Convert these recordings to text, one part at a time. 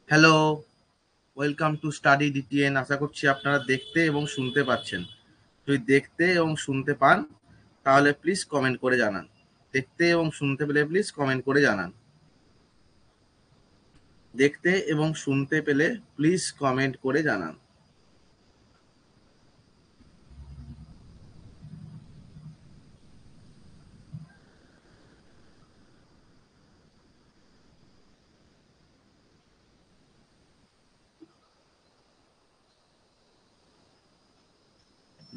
Hello, welcome to study DTN. আশা করছি আপনারা দেখতে এবং শুনতে পাচ্ছেন। যদি দেখতে এবং শুনতে পান তাহলে প্লিজ কমেন্ট করে জানান। দেখতে এবং শুনতে পেলে প্লিজ কমেন্ট করে জানান। দেখতে এবং শুনতে পেলে প্লিজ কমেন্ট করে জানান।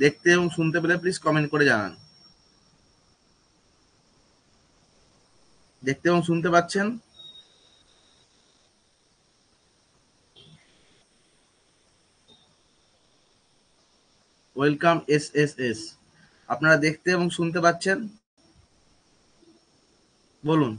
দেখতে এবং শুনতে পেলে প্লিজ কমেন্ট করে জানান। দেখতে এবং শুনতে পাচ্ছেন? Welcome S. আপনারা দেখতে এবং শুনতে পাচ্ছেন? বলুন।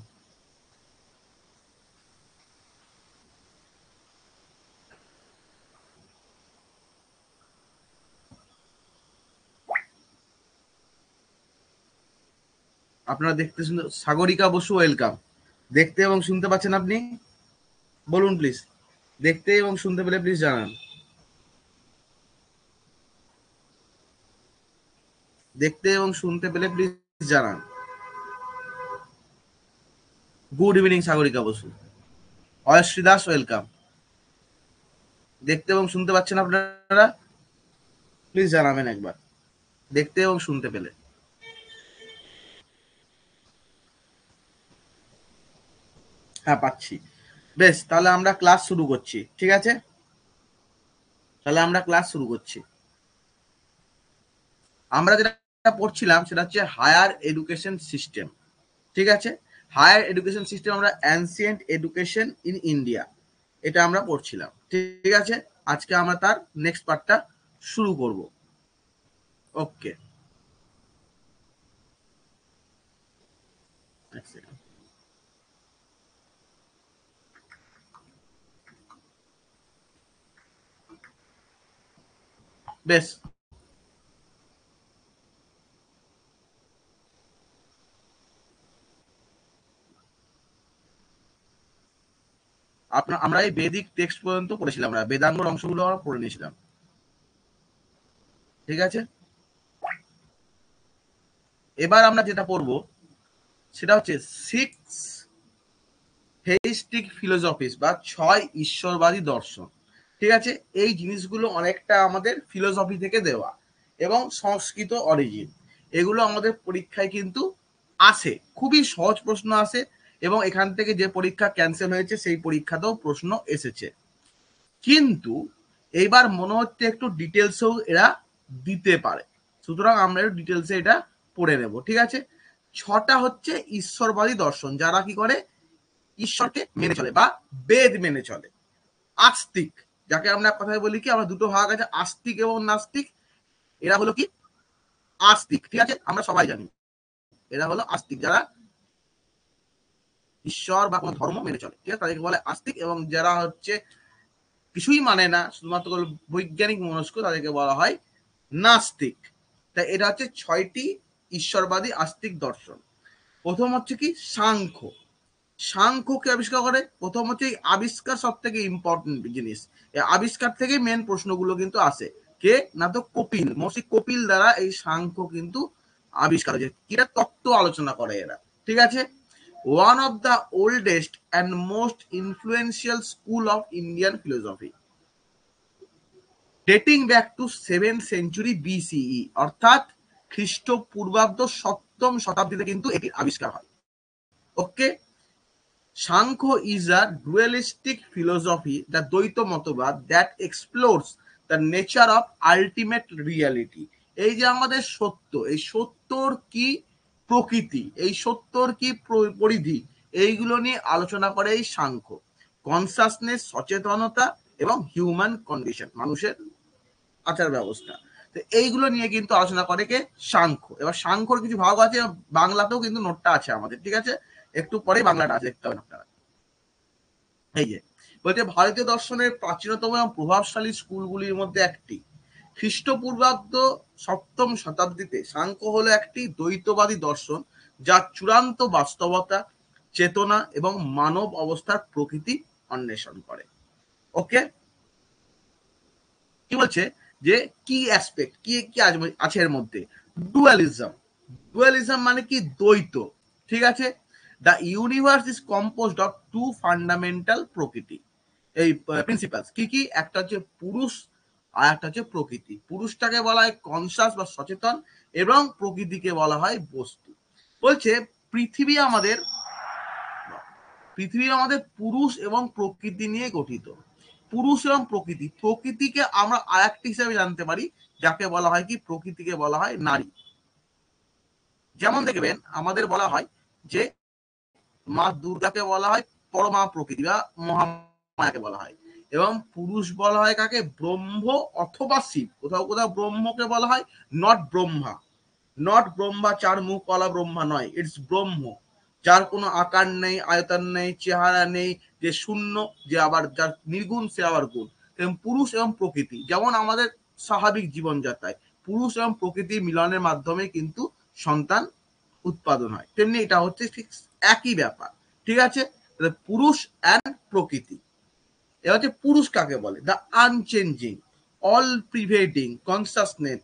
আপনারা দেখতে শুনতে, সাগরিকা বসু ওয়েলকাম। দেখতে এবং শুনতে পাচ্ছেন আপনি? বলুন প্লিজ। দেখতে এবং শুনতে পেলে প্লিজ জানান। দেখতে এবং শুনতে পেলে প্লিজ জানান। Good evening Sagarika Basu. অয়শ্রী দাস ওয়েলকাম। দেখতে এবং শুনতে পাচ্ছেন আপনারা? প্লিজ জানাবেন একবার দেখতে এবং শুনতে পেলে। হ্যাঁ, পাচ্ছি। বেশ, তাহলে আমরা ক্লাস শুরু করছি, ঠিক আছে? তাহলে আমরা ক্লাস শুরু করছি। আমরা যেটা পড়ছিলাম সেটা হচ্ছে হায়ার এডুকেশন সিস্টেম, ঠিক আছে? হায়ার এডুকেশন সিস্টেম, আমরা অ্যানসিয়েন্ট এডুকেশন ইন ইন্ডিয়া, এটা আমরা পড়ছিলাম, ঠিক আছে? আজকে আমরা তার নেক্সট পার্টটা শুরু করব। ওকে, বেশ। আমরা এই বেদিক টেক্সট পর্যন্ত পড়েছিলাম, আমরা বেদাঙ্গর অংশগুলো আমরা পড়ে নিয়েছিলাম, ঠিক আছে? এবার আমরা যেটা পড়বো সেটা হচ্ছে সিক্স হেইস্টিক ফিলোসফিস বা ছয় ঈশ্বরবাদী দর্শন, ঠিক আছে? এই জিনিসগুলো অনেকটা আমাদের ফিলোসফি থেকে দেওয়া এবং সংস্কৃত অরিজিন, এগুলো আমাদের পরীক্ষায় কিন্তু আসে, খুবই সহজ প্রশ্ন আসে এবং এখান থেকে যে পরীক্ষা ক্যান্সেল হয়েছে সেই পরীক্ষাতেও প্রশ্ন এসেছে। কিন্তু এইবার মনে হচ্ছে একটু ডিটেলসেও এরা দিতে পারে, সুতরাং আমরা একটু ডিটেলসে এটা পড়ে নেব, ঠিক আছে? ছটা হচ্ছে ঈশ্বরবাদী দর্শন, যারা কি করে ঈশ্বরকে মেনে চলে বা বেদ মেনে চলে। আস্তিক, যাকে আমরা কথায় বলি কি, আমরা দুটো ভাগ আছে, আস্তিক এবং নাস্তিক। এরা হলো কি আস্তিক, ঠিক আছে? আমরা সবাই জানি এরা হলো আস্তিক, যারা ঈশ্বর বা কোনো ধর্ম মেনে চলে, ঠিক আছে? তাদেরকে বলে আস্তিক। এবং যারা হচ্ছে কিছুই মানে না, শুধুমাত্র বৈজ্ঞানিক মনস্ক, তাদেরকে বলা হয় নাস্তিক। তাই এটা হচ্ছে ছয়টি ঈশ্বরবাদী আস্তিক দর্শন। প্রথম হচ্ছে কি সাংখ্য। সাংখ্যকে আবিষ্কার করে, প্রথম হচ্ছে এই আবিষ্কার সব থেকে ইম্পর্টেন্ট জিনিস। এই আবিষ্কার থেকে মেন প্রশ্নগুলো কিন্তু আসে। কে না, তো কপিল, মহর্ষি কপিল দ্বারা এই সাংখ্য কিন্তু আবিষ্কার হয়েছে। কিরা তত্ত্ব আলোচনা করে এরা, ঠিক আছে? One of the oldest and most influential school of Indian philosophy, dating back to 7th century BCE, অর্থাৎ খ্রিস্টপূর্বাব্দ 7ম শতাব্দীতে কিন্তু এটি আবিষ্কার হয়। Okay, Samkhya is a dualistic philosophy, the দ্বৈত মতবাদ, that explores the nature of ultimate reality. এই যে আমাদের সত্য, এই সত্যর কি প্রকৃতি, এই সত্যর কি পরিধি, এইগুলো নিয়ে আলোচনা করে এই সাংখ্য। কনসাসনেস, সচেতনতা এবং হিউম্যান কন্ডিশন, মানুষের আচার ব্যবস্থা, তো এইগুলো নিয়ে কিন্তু আলোচনা করে কে, সাংখ্য। এবার সাংখ্যর কিছু ভাগ আছে, বাংলাতেও কিন্তু নোটটা আছে আমাদের, ঠিক আছে? একটু পরে বাংলাটা আছে, দেখতে হবে আপনারা। এই যে বলছে ভারতীয় দর্শনের প্রাচীনতম এবং প্রভাবশালী স্কুলগুলির মধ্যে একটি। খ্রিস্টপূর্বাব্দ 7ম শতাব্দীতে সাংখ্য হলো একটি দ্বৈতবাদী দর্শন, যা চূড়ান্ত বাস্তবতা, চেতনা এবং মানব অবস্থার প্রকৃতি অন্বেষণ করে। ওকে, কি বলছে যে কি অ্যাসপেক্ট কি কি আছে এর মধ্যে? ডুয়ালিজম। ডুয়ালিজম মানে কি? দ্বৈত। ঠিক আছে, the universe is composed of two fundamental প্রকৃতি, এই প্রিন্সিপালস কি কি? একটা হচ্ছে পুরুষ আর একটা হচ্ছে প্রকৃতি। পুরুষটাকে বলা হয় কনসাস বা সচেতন, এবং প্রকৃতিকে বলা হয় বস্তু। বলছে পৃথিবী আমাদের পৃথিবী আমাদের পুরুষ এবং প্রকৃতি নিয়ে গঠিত। পুরুষ এবং প্রকৃতি, প্রকৃতিকে আমরা আরেকটি হিসাবে জানতে পারি, যাকে বলা হয় কি? প্রকৃতিকে বলা হয় নারী। যেমন দেখবেন আমাদের বলা হয় যে মা দুর্গাকে বলা হয় পরমা প্রকৃতি বা মহামায়াকে বলা হয়, এবং পুরুষ বলা হয় কাকে? ব্রহ্ম অথবা শিব। কোথাও কোথাও ব্রহ্মকে বলা হয় নট ব্রহ্মা, নট ব্রহ্মা চার মুখ কলা ব্রহ্মা নয়, ইটস ব্রহ্ম, যার কোনো আকার নেই, আয়তন নেই, চেহারা নেই, যে শূন্য, যে আবার যার নির্গুণ সে আবার গুণ। এবং পুরুষ এবং প্রকৃতি যেমন আমাদের স্বাভাবিক জীবনযাত্রায় পুরুষ এবং প্রকৃতির মিলনের মাধ্যমে কিন্তু সন্তান উৎপাদন হয়, তেমনি এটা হচ্ছে ঠিক একই ব্যাপার। ঠিক আছে, পুরুষ অ্যান্ড প্রকৃতি। এবার হচ্ছে পুরুষ কাকে বলে? The unchanging, all pervading consciousness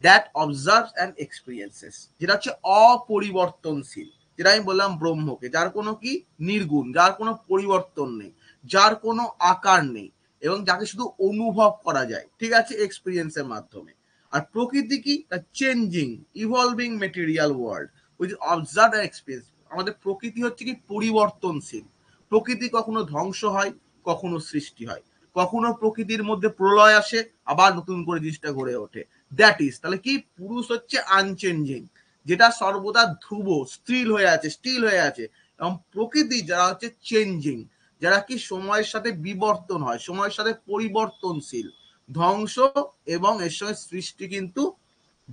that observes and experiences, যেটা হচ্ছে অপরিবর্তনশীল, যেটা আমি বললাম ব্রহ্মকে, যার কোনো কি? নির্গুণ, যার কোনো পরিবর্তন নেই, যার কোনো আকার নেই, এবং যাকে শুধু অনুভব করা যায়। ঠিক আছে, এক্সপিরিয়েন্সের মাধ্যমে। আর প্রকৃতি কি? Changing evolving material world with observe and experience. আমাদের প্রকৃতি হচ্ছে কি? পরিবর্তনশীল। প্রকৃতি কখনো ধ্বংস হয়, কখনো সৃষ্টি হয়, কখনো প্রকৃতির মধ্যে প্রলয় আসে, আবার নতুন করে জিনিসটা গড়ে ওঠে। দ্যাট ইজ, তাহলে কি? পুরুষ হচ্ছে আনচেঞ্জিং, যেটা সর্বদা ধ্রুব, স্থির হয়ে আছে, স্টিল হয়ে আছে, এবং প্রকৃতি যারা হচ্ছে চেঞ্জিং, যারা কি সময়ের সাথে বিবর্তন হয়, সময়ের সাথে পরিবর্তনশীল, ধ্বংস এবং এর সঙ্গে সৃষ্টি কিন্তু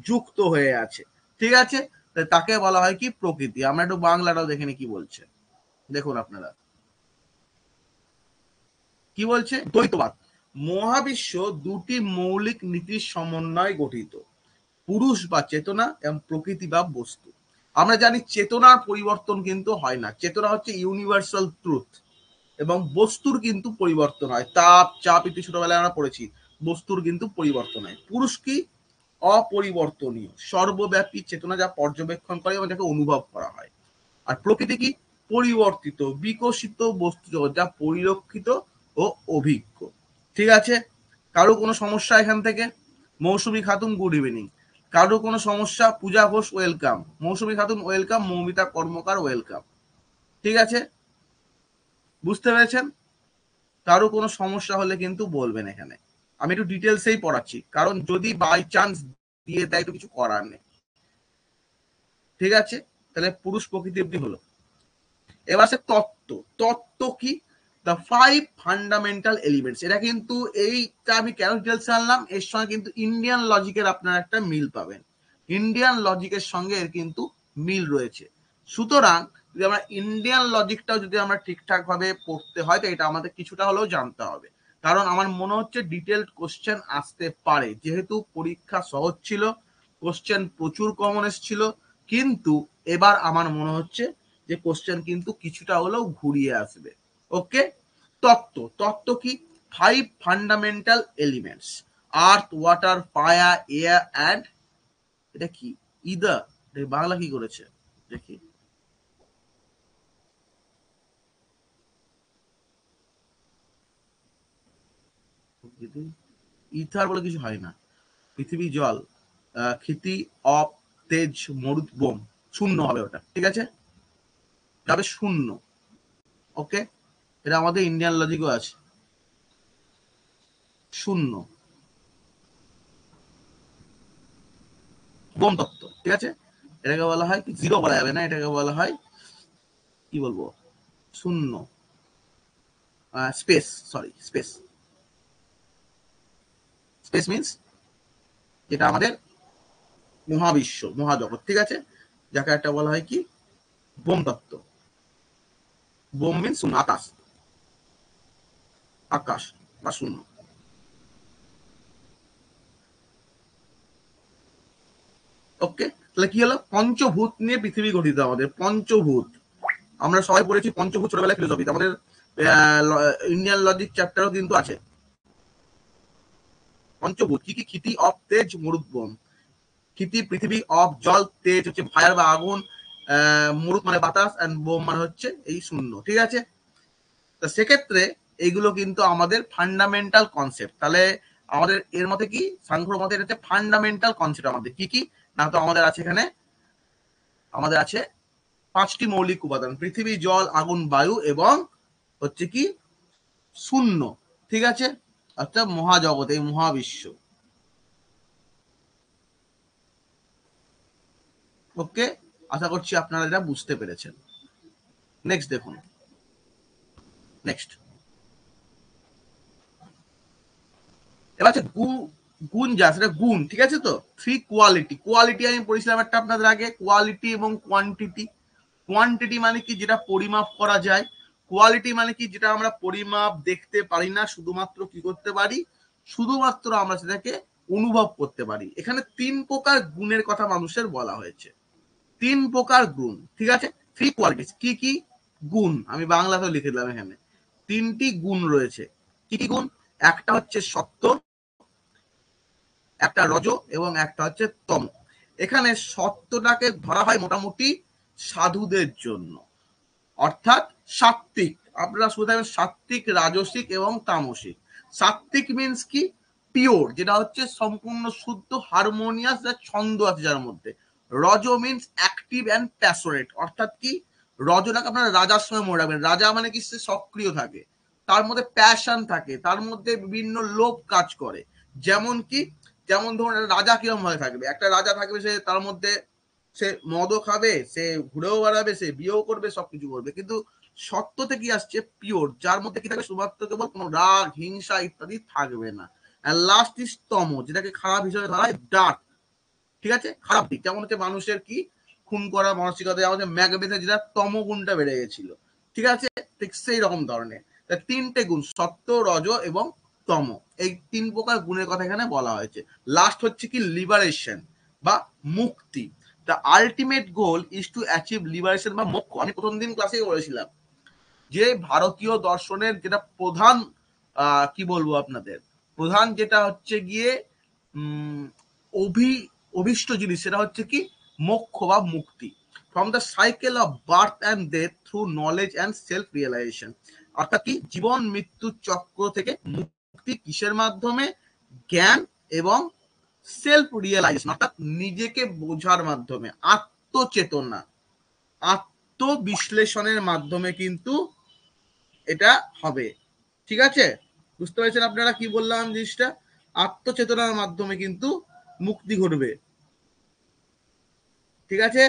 যুক্ত হয়ে আছে। ঠিক আছে, তাকে বলা হয় কি? প্রকৃতি। আমরা একটু বাংলাটাও দেখে নি কি বলছে, দেখুন আপনারা কি বলছে। দ্বৈতবাদ, মহাবিশ্ব দুটি মৌলিক নীতির সমন্বয়ে গঠিত, পুরুষ বা চেতনা এবং প্রকৃতি বা বস্তু। আমরা জানি চেতনার পরিবর্তন কিন্তু হয় না, চেতনা হচ্ছে ইউনিভার্সাল ট্রুথ, এবং বস্তুর কিন্তু পরিবর্তন হয়। তাপ চাপ ইত্যাদি ছোটবেলায় আমরা পড়েছি, বস্তুর কিন্তু পরিবর্তন হয়। পুরুষ কি? অপরিবর্তনীয়, সর্বব্যাপী চেতনা, যা পর্যবেক্ষণ করে এবং যাকে অনুভব করা হয়। আর প্রকৃতি কি? পরিবর্তিত বিকশিত বস্তু জগৎ, যা পরিলক্ষিত ও অভিজ্ঞ। ঠিক আছে, কারো কোনো সমস্যা এখান থেকে? মৌসুমী খাতুন গুড ইভিনিং। কারো কোনো সমস্যা? পূজা ঘোষ ওয়েলকাম, মৌসুমী খাতুন ওয়েলকাম, মৌমিতা কর্মকার ওয়েলকাম। ঠিক আছে, বুঝতে পেরেছেন? কারো কোনো সমস্যা হলে কিন্তু বলবেন এখানে, আমি একটু ডিটেলসেই পড়াচ্ছি, কারণ যদি বাই চান্স দিয়ে দেয় তো কিছু করার নেই। ঠিক আছে, তাহলে পুরুষ প্রকৃতি অব্দি হলো। এবার আছে তত্ত্ব। তত্ত্ব কি? The five fundamental elements. এটা কিন্তু এইটা আমি কেন ডিটেলস আনলাম, এর সঙ্গে কিন্তু ইন্ডিয়ান লজিকের আপনারা একটা মিল পাবেন, ইন্ডিয়ান লজিকের সঙ্গে এর কিন্তু মিল রয়েছে। সুতরাং যদি আমরা ইন্ডিয়ান লজিকটাও যদি আমরা ঠিকঠাক ভাবে পড়তে হয়, তো এটা আমাদের কিছুটা হলেও জানতে হবে, কারণ আমার মনে হচ্ছে ডিটেলড কোশ্চেন আসতে পারে, যেহেতু পরীক্ষা সহজ ছিল, কোশ্চেন প্রচুর কমন এসেছিল, কিন্তু এবার আমার মনে হচ্ছে যে কোশ্চেন কিন্তু কিছুটা হলেও ঘুরিয়ে আসবে। ওকে, তত্ত্ব। তত্ত্ব কি? Five fundamental elements, earth water fire air and, এটা কি? ইদার, বাংলা কি করেছে দেখি। ইথার বলে কিছু হয় না, পৃথিবী জল, ক্ষিতি অপ তেজ মরুদ বোম, শূন্য হবে ওটা। ঠিক আছে, তবে শূন্য। ওকে, এটা আমাদের ইন্ডিয়ান লজিকও আছে, শূন্য, বোম তত্ত্ব। ঠিক আছে, এটাকে বলা হয় কি? জিরো বলা যাবে না, এটাকে বলা হয় কি বলবো? শূন্য, space, sorry space. Space means যেটা আমাদের মহাবিশ্ব, মহাজগৎ। ঠিক আছে, যাকে একটা বলা হয় কি? বোম তত্ত্ব। বোম মিনস শূন্য, আকাশ, আকাশ বা শূন্য। ওকে, তাহলে কি হলো? পঞ্চভূত নিয়ে পৃথিবী গঠিত। আমাদের পঞ্চভূত, আমরা সবাই পড়েছি পঞ্চভূত ছোটবেলায় ফিলোসফিতে, আমাদের ইন্ডিয়ান লজিক চ্যাপ্টারও কিন্তু আছে। পঞ্চভূত কি কি? ক্ষিতি, অপ, তেজ, মরুদ্গম। ক্ষিতি পৃথিবী, অপ জল, তেজ হচ্ছে ফায়ার বা আগুন, মরুত মানে বাতাস, এন্ড বোম মানে হচ্ছে এই শূন্য। ঠিক আছে, তো সেক্ষেত্রে এইগুলো কিন্তু আমাদের ফান্ডামেন্টাল কনসেপ্ট। তাহলে আমাদের এর মধ্যে কি সাংখ্যর মধ্যে হচ্ছে ফান্ডামেন্টাল কনসেপ্ট আমাদের কি কি না, তো আমাদের আছে এখানে, আমাদের আছে 5টি মৌলিক উপাদান, পৃথিবী, জল, আগুন, বায়ু এবং হচ্ছে কি শূন্য। ঠিক আছে, অর্থাৎ মহাজগৎ, এই মহাবিশ্ব। ওকে, আশা করছি আপনারা এটা বুঝতে পেরেছেন। নেক্সট দেখুন, নেক্সট এবার আছে গুণ, যা সেটা গুণ। ঠিক আছে, তো থ্রি কোয়ালিটি। কোয়ালিটি আমি পড়েছিলাম একটা আপনাদের আগে, কোয়ালিটি এবং কোয়ান্টিটি। কোয়ান্টিটি মানে কি? যেটা পরিমাপ করা যায়। কোয়ালিটি মানে কি? যেটা আমরা পরিমাপ দেখতে পারি না, শুধুমাত্র কি করতে পারি? শুধুমাত্র আমরা সেটাকে অনুভব করতে পারি। এখানে 3 প্রকার গুণের কথা মানুষের বলা হয়েছে। 3 প্রকার গুণ। ঠিক আছে, থ্রি কোয়ালিটিস। কি কি গুণ? আমি বাংলাতেও লিখে দিলাম এখানে। 3টি গুণ রয়েছে। কি কি গুণ? একটা হচ্ছে সত্য, একটা রজ এবং একটা হচ্ছে তম। এখানে সত্যটাকে ধরা হয় মোটামুটি সাধুদের জন্য, অর্থাৎ সাত্ত্বিক। আপনারা শুধু থাকবেন সাত্ত্বিক, রাজসিক এবং তামসিক। সাত্ত্বিক মিন্স কি? পিওর, যেটা হচ্ছে সম্পূর্ণ শুদ্ধ, হারমোনিয়াস, যা ছন্দ আছে যার মধ্যে। রজ মিন্স অ্যাক্টিভ অ্যান্ড প্যাশনেট, অর্থাৎ কি রজটাকে আপনারা রাজার সময় মনে রাখবেন। রাজা মানে কি? সে সক্রিয় থাকে, তার মধ্যে প্যাশন থাকে, তার মধ্যে বিভিন্ন লোভ কাজ করে। যেমন কি? যেমন ধরুন রাজা কিরকম ভাবে থাকবে? একটা রাজা থাকবে, সে তার মধ্যে সে মদও খাবে, সে ঘুরেও বেড়াবে, সে বিয়েও করবে, সবকিছু করবে, কিন্তু সত্যতে কি আসছে? পিওর, যার মধ্যে কি থাকবে? শুধুমাত্র কেবল কোনো রাগ, হিংসা ইত্যাদি থাকবে না। লাস্ট ইজ তম, যেটাকে খারাপ হিসেবে ধরা হয়, ডার্ক। ঠিক আছে, খারাপ দিক। যেমন হচ্ছে মানুষের কি খুন করা মানসিকতা, আমাদের ম্যাকবেথে যেটা তম গুণটা বেড়ে গেছিল। ঠিক আছে, ঠিক সেই রকম ধরনের 3টে গুণ, সত্য, রজ এবং তম। এই 3 প্রকার গুণের কথা এখানে বলা হয়েছে। লাস্ট হচ্ছে কি? লিবারেশন বা মুক্তি। The ultimate goal is to achieve liberation বা মোক্ষ। আমি প্রথম দিন ক্লাসে বলেছিলাম যে ভারতীয় দর্শনের যেটা প্রধান কি বলবো আপনাদের, প্রধান যেটা হচ্ছে গিয়ে অভিষ্ট জিনিস, সেটা হচ্ছে কি? মোক্ষ বা মুক্তি। From the cycle of birth and death through knowledge and self realisation. অর্থাৎ কি? জীবন মৃত্যুর চক্র থেকে মুক্তি কিসের মাধ্যমে? জ্ঞান এবং সেলফ রিয়েলাইজেশন, অর্থাৎ নিজেকে বোঝার মাধ্যমে, আত্মচেতনা, আত্মবিশ্লেষণের মাধ্যমে কিন্তু এটা হবে। ঠিক আছে, বুঝতে পেরেছেন আপনারা কি বললাম জিনিসটা? আত্মচেতনার মাধ্যমে কিন্তু মুক্তি ঘটবে। ঠিক আছে,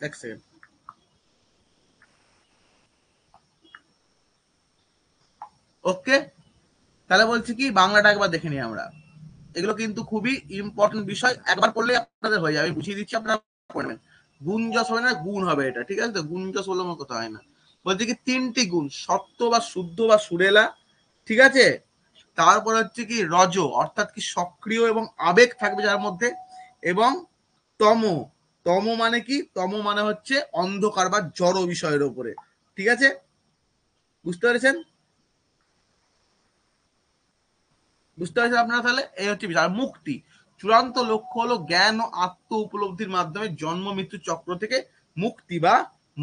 এক সেকেন্ড। ওকে, তাহলে বলছি কি, বাংলাটা একবার দেখে নিই আমরা। এগুলো কিন্তু খুবই ইম্পর্টেন্ট বিষয়, একবার পড়লে আপনাদের হয়ে যাবে। আমি বুঝিয়ে দিচ্ছি, আপনারা পড়বেন। গুণযশ হবে না, গুণ হবে এটা। ঠিক আছে, তো গুণযশ বলে আমার কথা হয় না। বলছে কি 3টি গুণ, সত্য বা শুদ্ধ বা সুরেলা। ঠিক আছে, তারপর হচ্ছে কি রজ, অর্থাৎ কি সক্রিয় এবং আবেগ থাকবে যার মধ্যে, এবং তম। তম মানে কি? তম মানে হচ্ছে অন্ধকার বা জড় বিষয়ের উপরে। ঠিক আছে, বুঝতে পেরেছেন? বুঝতে পারছেন আপনারা? তাহলে এই হচ্ছে বিষয়। মুক্তি, চূড়ান্ত লক্ষ্য হলো জ্ঞান ও আত্ম উপলব্ধির মাধ্যমে জন্ম মৃত্যু চক্র থেকে মুক্তি বা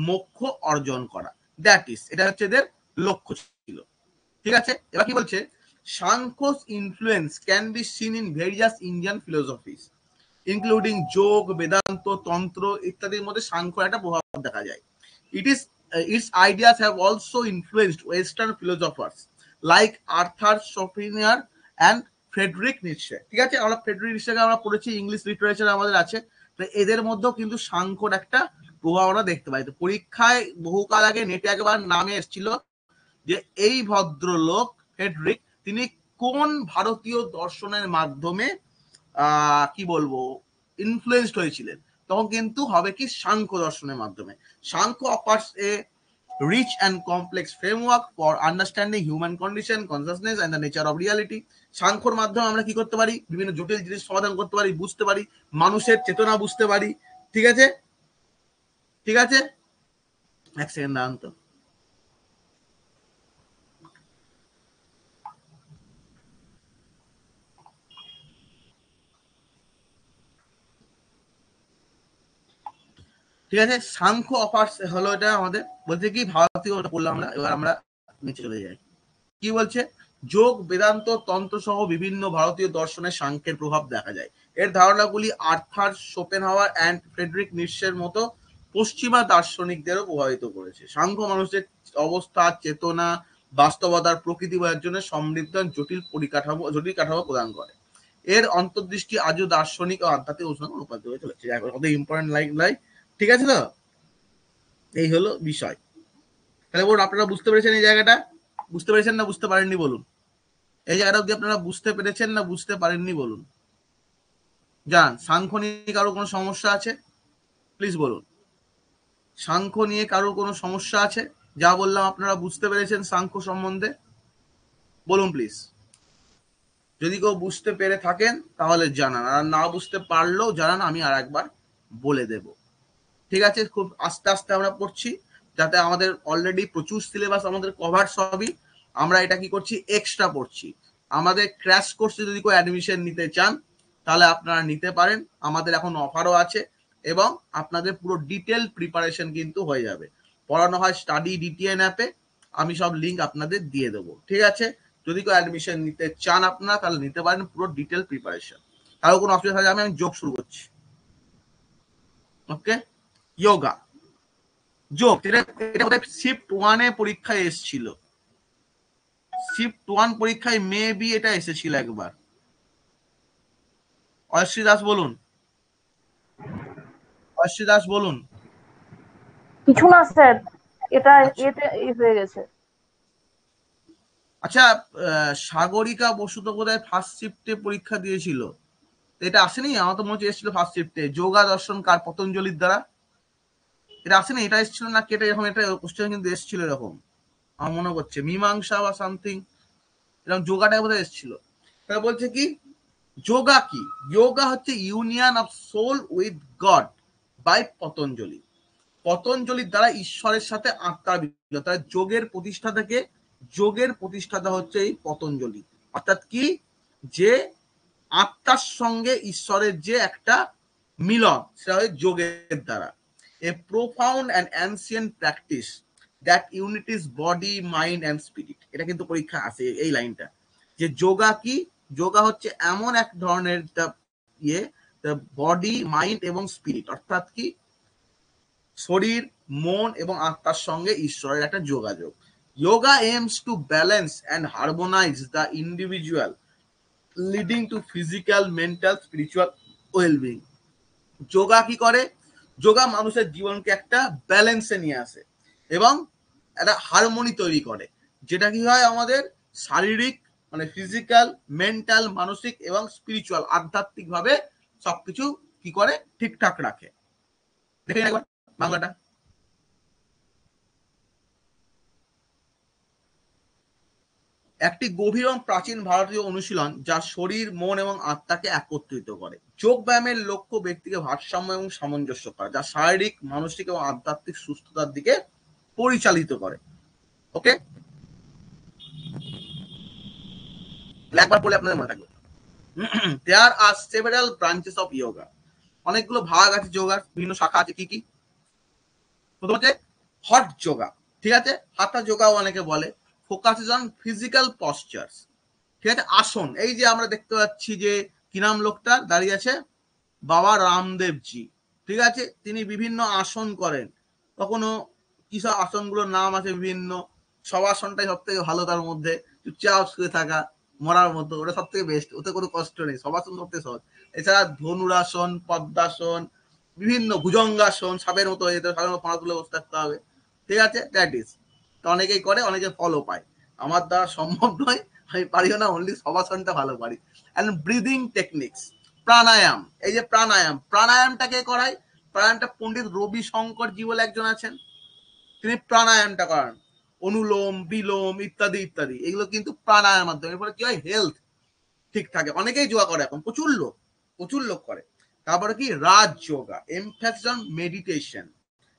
মোক্ষ অর্জন করা। দ্যাট ইজ, এটা হচ্ছে এদের লক্ষ্য ছিল। ঠিক আছে, এবার কি বলছে? Samkhya's influence can be seen in various Indian philosophies including Yoga, Vedanta, তন্ত্র ইত্যাদির মধ্যে সাংখ্যের একটা প্রভাব দেখা যায়। It is its ideas have also influenced Western philosophers like Arthur Schopenhauer and Friedrich Nietzsche. ঠিক আছে, আমরা ফ্রেডরিক নিটশেকে আমরা পড়েছি, ইংলিশ লিটারেচার আমাদের আছে। তো এদের মধ্যেও কিন্তু সাংখ্যর একটা প্রভাব আমরা দেখতে পাই। তো পরীক্ষায় বহুকাল আগে নেটে একবার নামে এসেছিল যে এই ভদ্রলোক ফ্রেডরিক, তিনি কোন ভারতীয় দর্শনের মাধ্যমে কি বলবো ইনফ্লুয়েসড হয়েছিলেন, তখন কিন্তু হবে কি সাংখ্য দর্শনের মাধ্যমে। Samkhya offers a rich and complex framework for understanding human condition, consciousness and the nature of reality. সাংখ্যর মাধ্যমে আমরা কি করতে পারি? বিভিন্ন জটিল জিনিস সমাধান করতে পারি, বুঝতে পারি, মানুষের চেতনা বুঝতে পারি। ঠিক আছে, ঠিক আছে, এক সেকেন্ড দাঁড়ান তো। ঠিক আছে, সাংখ্য অফার্স হলো এটা আমাদের, বলছে কি ভারতীয় বললাম আমরা, এবার আমরা নিচে চলে যাই। কি বলছে, যোগ, বেদান্ত, তন্ত্র সহ বিভিন্ন ভারতীয় দর্শনে সাংখ্যের প্রভাব দেখা যায়। এর ধারণাগুলি আর্থার শোপেনহাওয়ার অ্যান্ড ফ্রেডরিক নিটশের মতো পশ্চিমা দার্শনিকদেরও প্রভাবিত করেছে। সাংখ্য মানুষের অবস্থা, চেতনা, বাস্তবতার প্রকৃতি বোঝার জন্য সমৃদ্ধ জটিল কাঠামো প্রদান করে। এর অন্তর্দৃষ্টি আজও দার্শনিক ও আধ্যাত্মিক অনুসন্ধান রূপান্তরিত হয়ে চলেছে। কত ইম্পর্টেন্ট লাইন, ঠিক আছে তো? এই হলো বিষয়। তাহলে বলুন, আপনারা বুঝতে পেরেছেন এই জায়গাটা? বুঝতে পেরেছেন না বুঝতে পারেননি বলুন? এই জায়গাটা অব্দি আপনারা বুঝতে পেরেছেন না বুঝতে পারেননি বলুন? জান, সাংখ্য নিয়ে কারো কোনো সমস্যা আছে? প্লিজ বলুন। সাংখ্য নিয়ে কারো কোনো সমস্যা আছে? যা বললাম আপনারা বুঝতে পেরেছেন সাংখ্য সম্বন্ধে? বলুন প্লিজ। যদি কেউ বুঝতে পেরে থাকেন তাহলে জানান, আর না বুঝতে পারলেও জানান, আমি আর একবার বলে দেব। ঠিক আছে, খুব আস্তে আস্তে আমরা পড়ছি, যাতে আমাদের অলরেডি প্রচুর সিলেবাস আমাদের কভার সবই, আমরা এটা কি করছি, এক্সট্রা পড়ছি। আমাদের ক্র্যাশ কোর্সে যদি কেউ অ্যাডমিশন নিতে চান তাহলে আপনারা নিতে পারেন, আমাদের এখন অফারও আছে, এবং আপনাদের পুরো ডিটেল প্রিপারেশন কিন্তু হয়ে যাবে। পড়ানো হয় স্টাডি ডিটিএন অ্যাপে, আমি সব লিঙ্ক আপনাদের দিয়ে দেবো। ঠিক আছে, যদি কেউ অ্যাডমিশন নিতে চান আপনারা তাহলে নিতে পারেন পুরো ডিটেল প্রিপারেশন। তারও কোনো অসুবিধা থাকলে আমি যোগ শুরু করছি। ওকে, যোগা, যোগ, এটা শিফট 1 এ পরীক্ষায় এসেছিল, শিফট 1 পরীক্ষায় মেবি এটা এসেছিল একবার। অয়শ্রী দাস বলুন, অয়শ্রী দাস বলুন। কিছু না স্যার, এটা এতে হয়ে গেছে। আচ্ছা, সাগরিকা বসু তো বোধহয় ফার্স্ট শিফটে পরীক্ষা দিয়েছিল, এটা আসেনি? আমার তো মনে হচ্ছে এসেছিল ফার্স্ট শিফটে, যোগা দর্শন কার, পতঞ্জলির দ্বারা। এটা আসেনি? এটা এসেছিল না কেটে, এরকম এটা কোশ্চেন কিন্তু এসেছিল এরকম, আমার মনে করছে মীমাংসা বা সামথিং এরকম যোগাটা বোধহয় এসেছিল। তাহলে বলছে কি, যোগা কি? যোগা হচ্ছে union of soul with God by Patanjali. পতঞ্জলির দ্বারা ঈশ্বরের সাথে আত্মার বিলীনতা। যোগের প্রতিষ্ঠা থেকে, যোগের প্রতিষ্ঠাতা হচ্ছে এই পতঞ্জলি। অর্থাৎ কি, যে আত্মার সঙ্গে ঈশ্বরের যে একটা মিলন, সেটা হয় যোগের দ্বারা। A profound and ancient practice that unites body, mind and spirit. এটা কিন্তু পরীক্ষা আসে এই লাইনটা, যে যোগা কি? যোগা হচ্ছে এমন এক ধরনের ইয়ে, বডি, মাইন্ড এবং স্পিরিট, অর্থাৎ কি শরীর, মন এবং আত্মার সঙ্গে ঈশ্বরের একটা যোগাযোগ। Yoga aims to balance and harmonize the individual, leading to physical, mental, spiritual well-being. Yoga কি করে? যোগা মানুষের জীবনকে একটা ব্যালেন্সে নিয়ে আসে এবং একটা হারমোনি তৈরি করে, যেটা কি হয় আমাদের শারীরিক, মানে ফিজিক্যাল, মেন্টাল, মানসিক এবং স্পিরিচুয়াল, আধ্যাত্মিক ভাবে সবকিছু কি করে, ঠিকঠাক রাখে। দেখেন একবার বাংলাটা। একটি গভীর এবং প্রাচীন ভারতীয় অনুশীলন যা শরীর, মন এবং আত্মাকে একত্রিত করে। যোগ ব্যায়ামের লক্ষ্য ব্যক্তিকে ভারসাম্য এবং সামঞ্জস্য করা, যা শারীরিক, মানসিক এবং আধ্যাত্মিক সুস্থতার দিকে পরিচালিত করে। ওকে, একবার বলে আপনাদের মনে থাকবে। There are several branches of yoga. অনেকগুলো ভাগ আছে যোগার, বিভিন্ন শাখা আছে। কি কি? প্রথম হচ্ছে হট যোগা, ঠিক আছে, হাতা যোগাও অনেকে বলে। ফোকাসেস অন ফিজিক্যাল পশ্চারস, ঠিক আছে, আসন। এই যে আমরা দেখতে পাচ্ছি যে কি নাম লোকটার দাঁড়িয়ে আছে, বাবা রামদেবজি, ঠিক আছে, তিনি বিভিন্ন আসন করেন। কখনো কিসব আসনগুলোর নাম আছে বিভিন্ন, সবাসনটাই সব থেকে ভালো, তার মধ্যে চুপচাপ শুয়ে থাকা মরার মতো, ওটা সব থেকে বেস্ট, ওতে কোনো কষ্ট নেই, সবাসন সব থেকে সহজ। এছাড়া ধনুরাসন, পদ্মাসন, বিভিন্ন ভুজঙ্গাসন, সাপের মতো হয়ে যেতে, সাপের মতো পাঁচ তুলে বসে থাকতে হবে, ঠিক আছে, দ্যাট ইজ। তো অনেকেই করে, অনেকে ফলো পায়, আমার দ্বারা সম্ভব নয়, আমি পারিও না, অনলি সবাসনটা ভালো পারি। অ্যান্ড ব্রিদিং টেকনিক্স, প্রাণায়াম। এই যে প্রাণায়াম, প্রাণায়ামটাকে করায়, প্রাণায়ামটা পণ্ডিত রবি শঙ্কর জি বলে একজন আছেন, তিনি প্রাণায়ামটা করান। অনুলোম, বিলোম ইত্যাদি ইত্যাদি, এগুলো কিন্তু প্রাণায়ামের মাধ্যমে। এর ফলে কি হয়, হেলথ ঠিক থাকে। অনেকেই যোগা করে এখন, প্রচুর লোক করে। তারপরে কি রাজ যোগা, এমফ্যাসিস অন মেডিটেশন,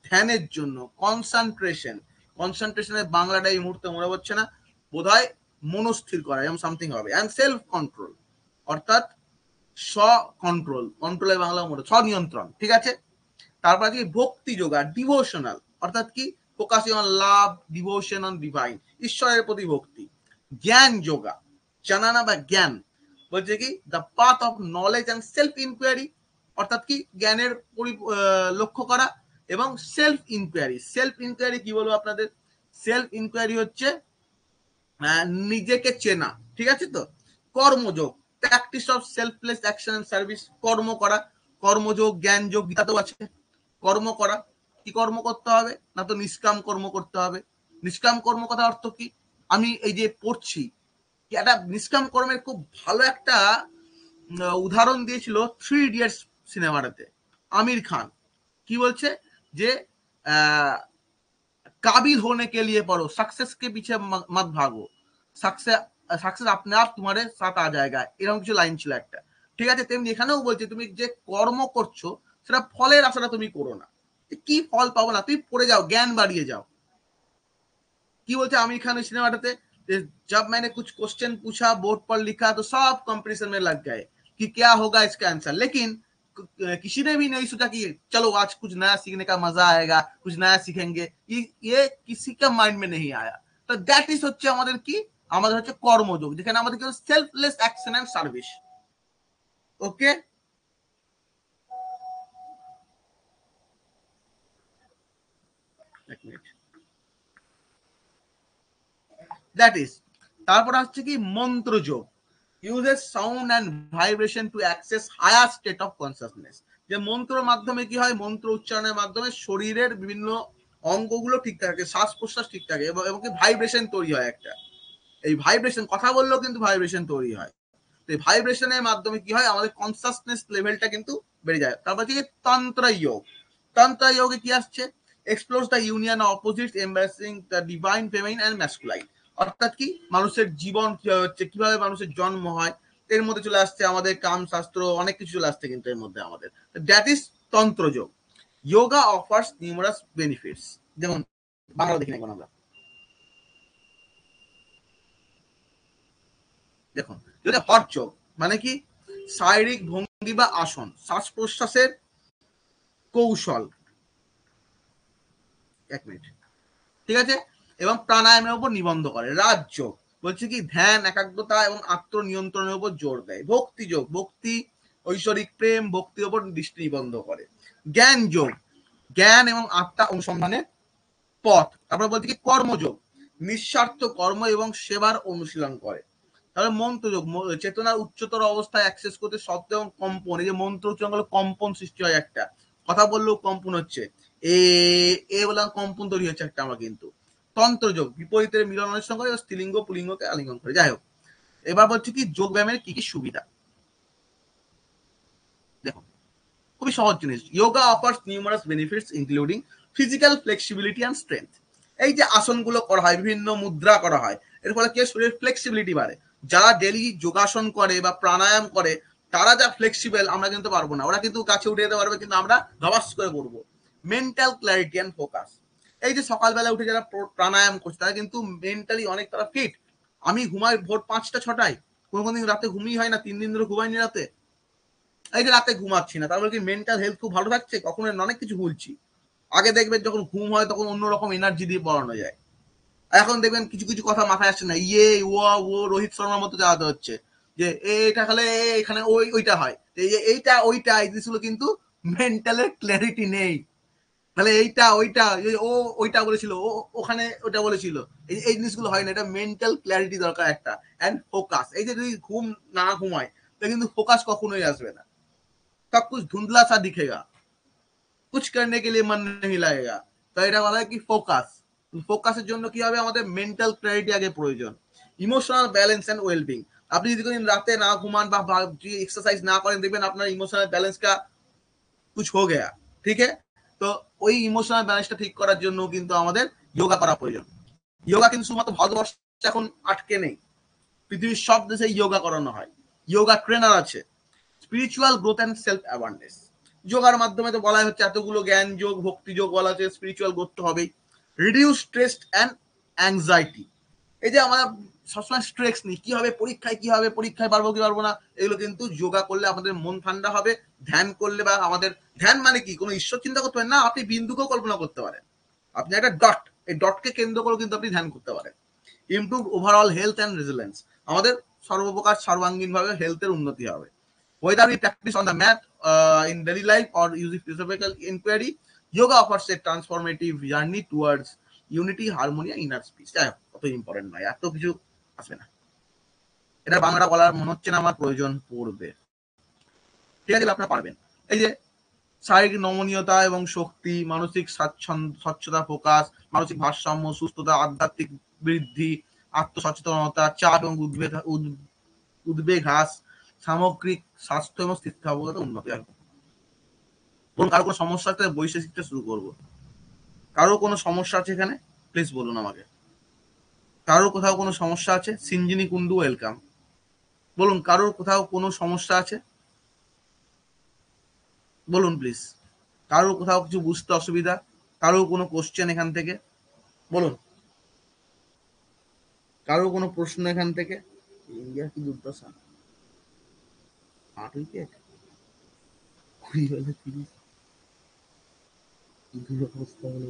ধ্যানের জন্য, কনসেন্ট্রেশন, কনসেন্ট্রেশনের বাংলাটা এই মুহূর্তে মনে পড়ছে না, বোধহয় মনস্থির করা এরকম সামথিং হবে, অ্যান্ড সেলফ কন্ট্রোল অর্থাৎ স্ব কন্ট্রোল, কন্ট্রোলের বাংলা মনে স্বনিয়ন্ত্রণ, ঠিক আছে। তারপর কি ভক্তি যোগা, ডিভোশনাল অর্থাৎ কি focusing on love, devotion on divine, ঈশ্বরের প্রতি ভক্তি। জ্ঞান যোগা, জানানা বা জ্ঞান বলছে কি the path of knowledge and self inquiry, অর্থাৎ কি জ্ঞানের লক্ষ্য করা এবং সেলফ ইনকোয়ারি। সেলফ ইনকোয়ারি কি বলবো আপনাদের, সেলফ ইনকোয়ারি হচ্ছে নিজেকে চেনা, ঠিক আছে। তো কর্মযোগ, practice of selfless action and service, কর্ম করা, কর্মযোগ, জ্ঞান যোগ গীতাতেও আছে, কর্ম করা। কি কর্ম করতে হবে না, তো নিষ্কাম কর্ম করতে হবে। নিষ্কাম কর্ম কথা অর্থ কি, আমি এই যে পড়ছি, একটা নিষ্কাম কর্মের খুব ভালো একটা উদাহরণ দিয়েছিল 3 ইডিয়টস সিনেমাটাতে আমির খান। কি বলছে যে काबिल होने के लिए पढ़ो, सक्सेस के पीछे मत भागो, सक्सेस अपने आप तुम्हारे साथ आ जाएगा, এরকম কিছু লাইন ছিল একটা, ঠিক আছে। তেমনি এখানেও বলছে তুমি যে কর্ম করছো সেটা ফলের আশাটা তুমি করো না, কি ফল পাবো না, তুমি পড়ে যাও, জ্ঞান বাড়িয়ে যাও। কি বলছে आमिर खान इस सिनेमाটাতে, जब मैंने कुछ क्वेश्चन पूछा बोर्ड पर लिखा तो सब कंपटीशन में लग गए कि क्या होगा इसका आंसर, लेकिन किसी ने भी नहीं सोचा कि चलो आज कुछ नया सीखने का मजा आएगा, कुछ नया सीखेंगे, ये किसी का माइंड में नहीं आया। तो दैट इज হচ্ছে আমাদের কি, আমাদের হচ্ছে কর্মযোগ, যেখানে আমাদের কি সেলফলেস অ্যাকশন এন্ড সার্ভিস। ওকে, এক মিনিট, দ্যাট ইজ। তারপর হচ্ছে কি মন্ত্রযোগ, uses sound and vibration to access higher state of consciousness, যে মন্ত্রের মাধ্যমে কি হয়, মন্ত্র উচ্চারণের মাধ্যমে শরীরের বিভিন্ন অঙ্গগুলো ঠিক থাকে, শ্বাস প্রশ্বাস ঠিক থাকে এবং কি ভাইব্রেশন তৈরি হয় একটা, এই ভাইব্রেশন কথা বললেও কিন্তু ভাইব্রেশন তৈরি হয়। তো এই ভাইব্রেশনের মাধ্যমে কি হয়, আমাদের কনসাসনেস লেভেলটা কিন্তু বেড়ে যায়। তারপর কি তন্ত্র যোগ, তন্ত্র যোগে কি আসছে, explores the union of opposites embracing the divine feminine and masculine, অর্থাৎ কি মানুষের জীবন কিভাবে হচ্ছে, কিভাবে মানুষের জন্ম হয়, এর মধ্যে চলে আসছে আমাদের কাম শাস্ত্র, অনেক কিছু চলে আসছে কিন্তু এর মধ্যে আমাদের, that is Tantrayoga. Yoga offers numerous benefits, যেমন বাংলা দেখি এখন আমরা দেখুন, যেটা হট যোগ মানে কি শারীরিক ভঙ্গি বা আসন, শ্বাস প্রশ্বাসের কৌশল, এক মিনিট, ঠিক আছে, এবং প্রাণায়ামের উপর নিবন্ধ করে। রাজযোগ বলছে কি ধ্যান, একাগ্রতা এবং আত্মনিয়ন্ত্রণের উপর জোর দেয়। ভক্তি যোগ, ভক্তি, ঐশ্বরিক প্রেম, ভক্তির উপর দৃষ্টি নিবন্ধ করে। জ্ঞান যোগ, জ্ঞান এবং আত্মা অনুসন্ধানের পথ। তারপরে বলছে কি কর্মযোগ, নিঃস্বার্থ কর্ম এবং সেবার অনুশীলন করে। তাহলে মন্ত্রযোগ, চেতনার উচ্চতর অবস্থায় অ্যাক্সেস করতে শব্দ এবং কম্পন, এই যে মন্ত্র উচ্চারণ করলে কম্পন সৃষ্টি হয়, একটা কথা বললেও কম্পন হচ্ছে, এ বলে কম্পন তৈরি হচ্ছে একটা আমরা কিন্তু। তন্ত্রযোগ, বিপরীতের মিলন অনুষ্ঠান করে, স্ত্রীলিঙ্গ পুলিঙ্গকে আলিঙ্গন করে। যাই হোক, এবার বলছে কি যোগ ব্যায়ামের কি কি সুবিধা, দেখো খুবই সহজ জিনিস। Yoga offers numerous benefits including physical flexibility and strength. এই যে আসনগুলো করা হয়, বিভিন্ন মুদ্রা করা হয়, এর ফলে কি শরীরের ফ্লেক্সিবিলিটি বাড়ে। যারা ডেলি যোগাসন করে বা প্রাণায়াম করে তারা যা ফ্লেক্সিবল আমরা কিন্তু পারবো না, ওরা কিন্তু গাছে উঠে যেতে পারবে কিন্তু আমরা ধবাস করে পড়বো। মেন্টাল ক্ল্যারিটি অ্যান্ড ফোকাস, এই যে সকালবেলা উঠে যারা প্রাণায়াম করছে তারা কিন্তু মেন্টালি অনেক তারা ফিট। আমি ঘুমাই ভোর 5টা 6টায়, কোনো দিন রাতে ঘুমিয়ে হয় না, 3 দিন ধরে ঘুমাইনি রাতে, এই যে রাতে ঘুমাচ্ছি না, তারপরে কি মেন্টাল হেলথ খুব ভালো থাকছে, কখনো অনেক কিছু ভুলছি। আগে দেখবেন যখন ঘুম হয় তখন অন্যরকম এনার্জি দিয়ে পড়ানো যায়, এখন দেখবেন কিছু কিছু কথা মাথায় আসছে না, ও রোহিত শর্মার মতো যাওয়াতে হচ্ছে, যে এইটা খেলে এখানে ওইটা হয়, এইটা ওইটা, এই জিনিসগুলো কিন্তু মেন্টালের ক্ল্যারিটি নেই। তাহলে এইটা ওইটা, ও ওইটা বলেছিল, ও ওখানে ওইটা বলেছিল, এই জিনিসগুলো হয় না, এটা মেন্টাল ক্ল্যারিটি দরকার একটা, এন্ড ফোকাস। এই যে যদি ঘুম না ঘুমায় তাহলে কিন্তু ফোকাস কখনোই আসবে না, सब कुछ धुंधला सा दिखेगा, कुछ करने के लिए मन नहीं लगेगा। তো এটা বলা হয় কি ফোকাস। ফোকাসের জন্য কি হবে, আমাদের মেন্টাল ক্ল্যারিটি আগে প্রয়োজন। ইমোশনাল ব্যালেন্স এন্ড ওয়েলবিং, আপনি যদি কোনদিন রাতে না ঘুমান বা এক্সারসাইজ না করেন দেখবেন আপনার ইমোশনাল ব্যালেন্স কা कुछ हो गया, ঠিক আছে। তো ওই ইমোশনাল ব্যালেন্সটা ঠিক করার জন্য কিন্তু আমাদের যোগা করা প্রয়োজন। যোগা কিন্তু শুধুমাত্র ভারতবর্ষে এখন আটকে নেই, পৃথিবীর সব দেশে যোগা করানো হয়, যোগা ট্রেনার আছে, spiritual growth and self awareness. যোগার মাধ্যমে তো বলা হচ্ছে এতগুলো জ্ঞান যোগ, ভক্তি যোগ বলা হচ্ছে, স্পিরিচুয়াল গ্রোথ তো হবেই। Reduce stress and anxiety. এই যে আমরা সবসময় স্ট্রেস নিই, কি হবে পরীক্ষায়, কি হবে পরীক্ষায়, পারবো কি পারবো না, এগুলো কিন্তু যোগা করলে আমাদের মন ঠান্ডা হবে। ধ্যান করলে বা আমাদের ধ্যান মানে কি, কোনো ঈশ্বর চিন্তা করতে পারেন না, আপনি বিন্দুকেও কল্পনা করতে পারেন। আপনি একটা ডট, এই ডটকে কেন্দ্র করে কিন্তু আপনি ধ্যান করতে পারেন। Improve overall health and resilience, আমাদের সর্বপ্রকার সর্বাঙ্গীন ভাবে হেলথের উন্নতি হবে। Whether we practice on the mat in daily life or using philosophical inquiry, yoga offers a transformative journey towards unity, harmony and inner peace. যাই হোক, অত ইম্পর্টেন্ট নয়, এত কিছু আসবে না, এটা বাংলাটা বলার মনে হচ্ছে না আমার প্রয়োজন পড়বে। ঠিক আছে, আপনারা পারবেন। এই যে শারীরিক নমনীয়তা এবং শক্তি, মানসিক স্বচ্ছতা, ফোকাস, মানসিক ভারসাম্য, সুস্থতা, আধ্যাত্মিক বৃদ্ধি, আত্মসচেতনতা, চাপ এবং উদ্বেগ হ্রাস, সামগ্রিক স্বাস্থ্য এবং স্থিতিস্থাপকতা উন্নতি। বলুন, কারো কোনো সমস্যা আছে? বইসে শিখতে শুরু করবো। কারো কোনো সমস্যা আছে এখানে? প্লিজ বলুন আমাকে। কারোর কোথাও কোনো সমস্যা আছে? সিঞ্জিনি কুন্ডু ওয়েলকাম। বলুন, কারোর কোথাও কোনো সমস্যা আছে? বলুন প্লিজ। কারোর কোথাও কিছু বুঝতে অসুবিধা? কারোর কোনো কোশ্চেন এখান থেকে? বলুন, কারোর কোনো প্রশ্ন এখান থেকে? ইন্ডিয়া কি দুর্দশা, 8 উইকেট 20 বলে 30, দুরবস্থা হলো।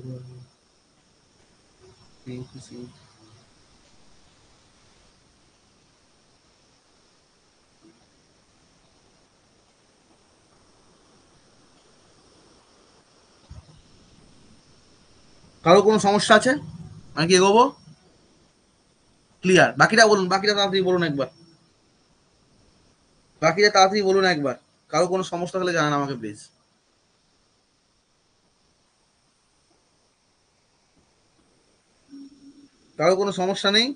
কারো কোনো সমস্যা আছে? আমি কি এগোবো? ক্লিয়ার? বাকিটা বলুন, বাকিটা তাড়াতাড়ি বলুন একবার, বাকিটা তাড়াতাড়ি বলুন একবার। কারো কোনো সমস্যা হলে জানান আমাকে প্লিজ। কারো কোনো সমস্যা নেই?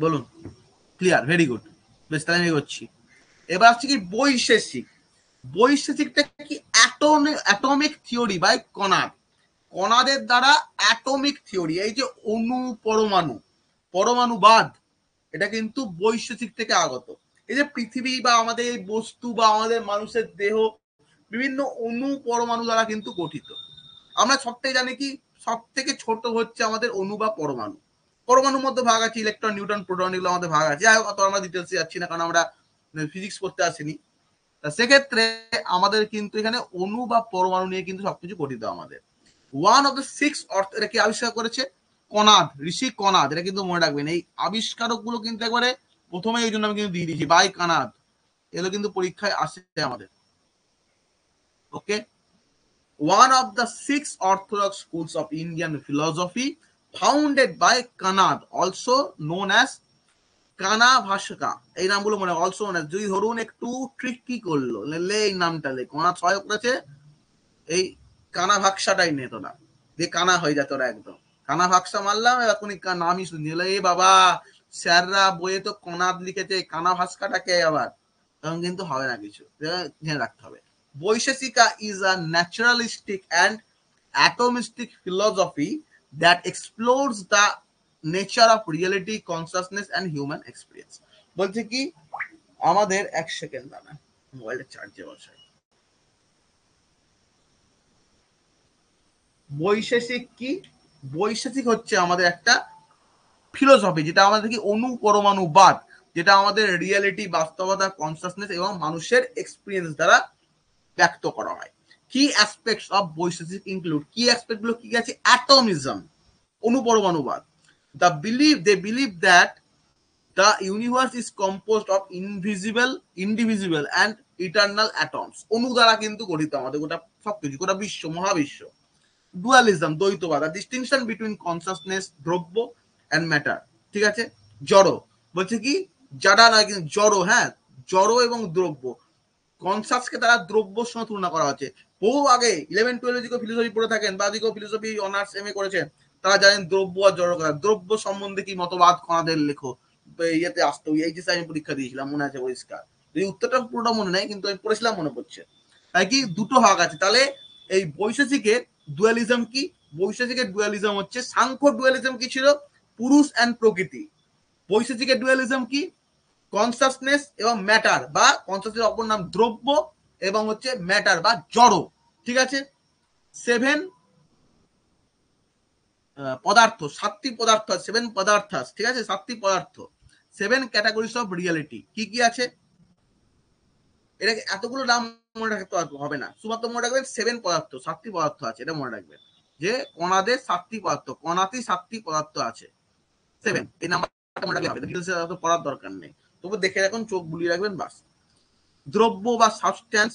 বলুন। Clear, very good. বেশ, তাহলে আমি এগোচ্ছি। এবার আসছে কি বৈশেষিক। বৈশেষিকটা কি? Atomic theory by Kanada. কনাদের দ্বারা অ্যাটমিক থিওরি, এই যে অণু পরমাণু, পরমাণুবাদ, এটা কিন্তু বৈশেষিক থেকে আগত। এই যে পৃথিবী বা আমাদের এই বস্তু বা আমাদের মানুষের দেহ বিভিন্ন অণু পরমাণু দ্বারা কিন্তু গঠিত। আমরা সব থেকে জানি কি, সব থেকে ছোট হচ্ছে আমাদের অণু বা পরমাণু। পরমাণুর মধ্যে ভাগ আছে ইলেকট্রন, নিউট্রন, প্রোটন, এগুলো আমাদের ভাগ আছে। যাই হোক, অত আমরা ডিটেলসে যাচ্ছি না, কারণ আমরা ফিজিক্স পড়তে আসিনি। সেক্ষেত্রে আমাদের কিন্তু এখানে অণু বা পরমাণু নিয়ে কিন্তু সবকিছু গঠিত আমাদের। ওয়ান অফ দ্য 6 অর্থ, এটা কি আবিষ্কার করেছে? কনাদ, ঋষি কনাদ। এটা কিন্তু মনে রাখবেন, এই আবিষ্কারক গুলো কিন্তু একবারে প্রথমে এই জন্য আমি কিন্তু দিয়ে দিয়েছি, বাই কানাদ। এগুলো কিন্তু পরীক্ষায় আসে আমাদের। ওকে, one of the 6 orthodox schools of Indian philosophy founded by Kanad, also known as কানা ভাস্কা। এই নামগুলো মনে হয় অলসো, যদি ধরুন একটু ট্রিকি করলো, এই নামটা লে কোনা ছয় করেছে, এই কানা ভাক্সাটাই নে তোরা, যে কানা হয়ে যায় তোরা একদম। কানা ভাক্সা মারলাম, এখনই নামই শুনি এ বাবা, স্যাররা বইয়ে তো কনাদ লিখেছে, কানা ভাস্কাটাকে আবার, তখন কিন্তু হবে না কিছু, জেনে রাখতে হবে। বৈশেষিকা is a naturalistic and atomistic philosophy that explores the nature of reality, consciousness and human experience. বলছে কি, আমাদের এক সেকেন্ড দাঁড়া, মোবাইলের চার্জে বসাই। বৈশেষিক কি? বৈশেষিক হচ্ছে আমাদের একটা ফিলোসফি, যেটা আমাদের কি অণু পরমাণুবাদ, যেটা আমাদের রিয়েলিটি, বাস্তবতা, কনসাসনেস এবং মানুষের এক্সপিরিয়েন্স দ্বারা ব্যক্ত করা হয়। কি অ্যাসপেক্টস অফ বৈশেষিক ইনক্লুড, কি অ্যাসপেক্ট গুলো কি আছে? অ্যাটমিজম, অণু পরমাণুবাদ। they believe that the universe is composed of indivisible and eternal atoms. অণু দ্বারা কিন্তু গঠিত আমাদের গোটা সবকিছু, গোটা বিশ্ব, মহাবিশ্ব। ডুয়ালিজম, দ্বৈতবাদ, ডিস্টিংশন বিটুইন কনসাসনেস, দ্রব্য অ্যান্ড ম্যাটার। ঠিক আছে, জড় বলছে কি, যারা নয় কিন্তু জড়, হ্যাঁ, জড় এবং দ্রব্য। কনসাসকে তারা দ্রব্যর সঙ্গে তুলনা করা হচ্ছে। বহু আগে 11-12 দিকেও ফিলোসফি পড়ে থাকেন বা দিকেও ফিলোসফি অনার্স এমএ করেছেন, তারা জানেন দ্রব্য আর জড়কণা। দ্রব্য সম্বন্ধে কি মতবাদ কণাদের লেখো, ইয়েতে আসতো, এইচএস আমি পরীক্ষা দিয়েছিলাম, মনে আছে পরিষ্কার। এই উত্তরটা পুরোটা মনে নেই, কিন্তু আমি পড়েছিলাম, মনে পড়ছে। তাই কি দুটো ভাগ আছে। তাহলে এই বৈশেষিকের ডুয়ালিজম কি? বৈশেষিকের ডুয়ালিজম হচ্ছে, সাংখ্য ডুয়ালিজম কি ছিল? পুরুষ অ্যান্ড প্রকৃতি। বৈশেষিকের ডুয়ালিজম কি? কনসাসনেস এবং ম্যাটার, বা কনসাসনেস অপর নাম দ্রব্য, এবং হচ্ছে ম্যাটার বা জড়। ঠিক আছে। 7 পদার্থ, 7টি পদার্থ, 7 পদার্থ, ঠিক আছে, 7টি পদার্থ, 7 ক্যাটাগরিজ অফ রিয়ালিটি। কি কি আছে? এটাকে এতগুলো নাম মনে রাখতে হবে না, শুধুমাত্র মনে রাখবেন 7 পদার্থ, 7টি পদার্থ আছে, এটা মনে রাখবেন যে কণাদের 7টি পদার্থ, কণাতেই 7টি পদার্থ আছে। 7, এই নাম্বারটা মনে রাখলে হবে, ডিটেলসে অত পড়ার দরকার নেই, তবু দেখে রাখুন, চোখ বুলিয়ে রাখবেন বাস। দ্রব্য বা সাবস্ট্যান্স,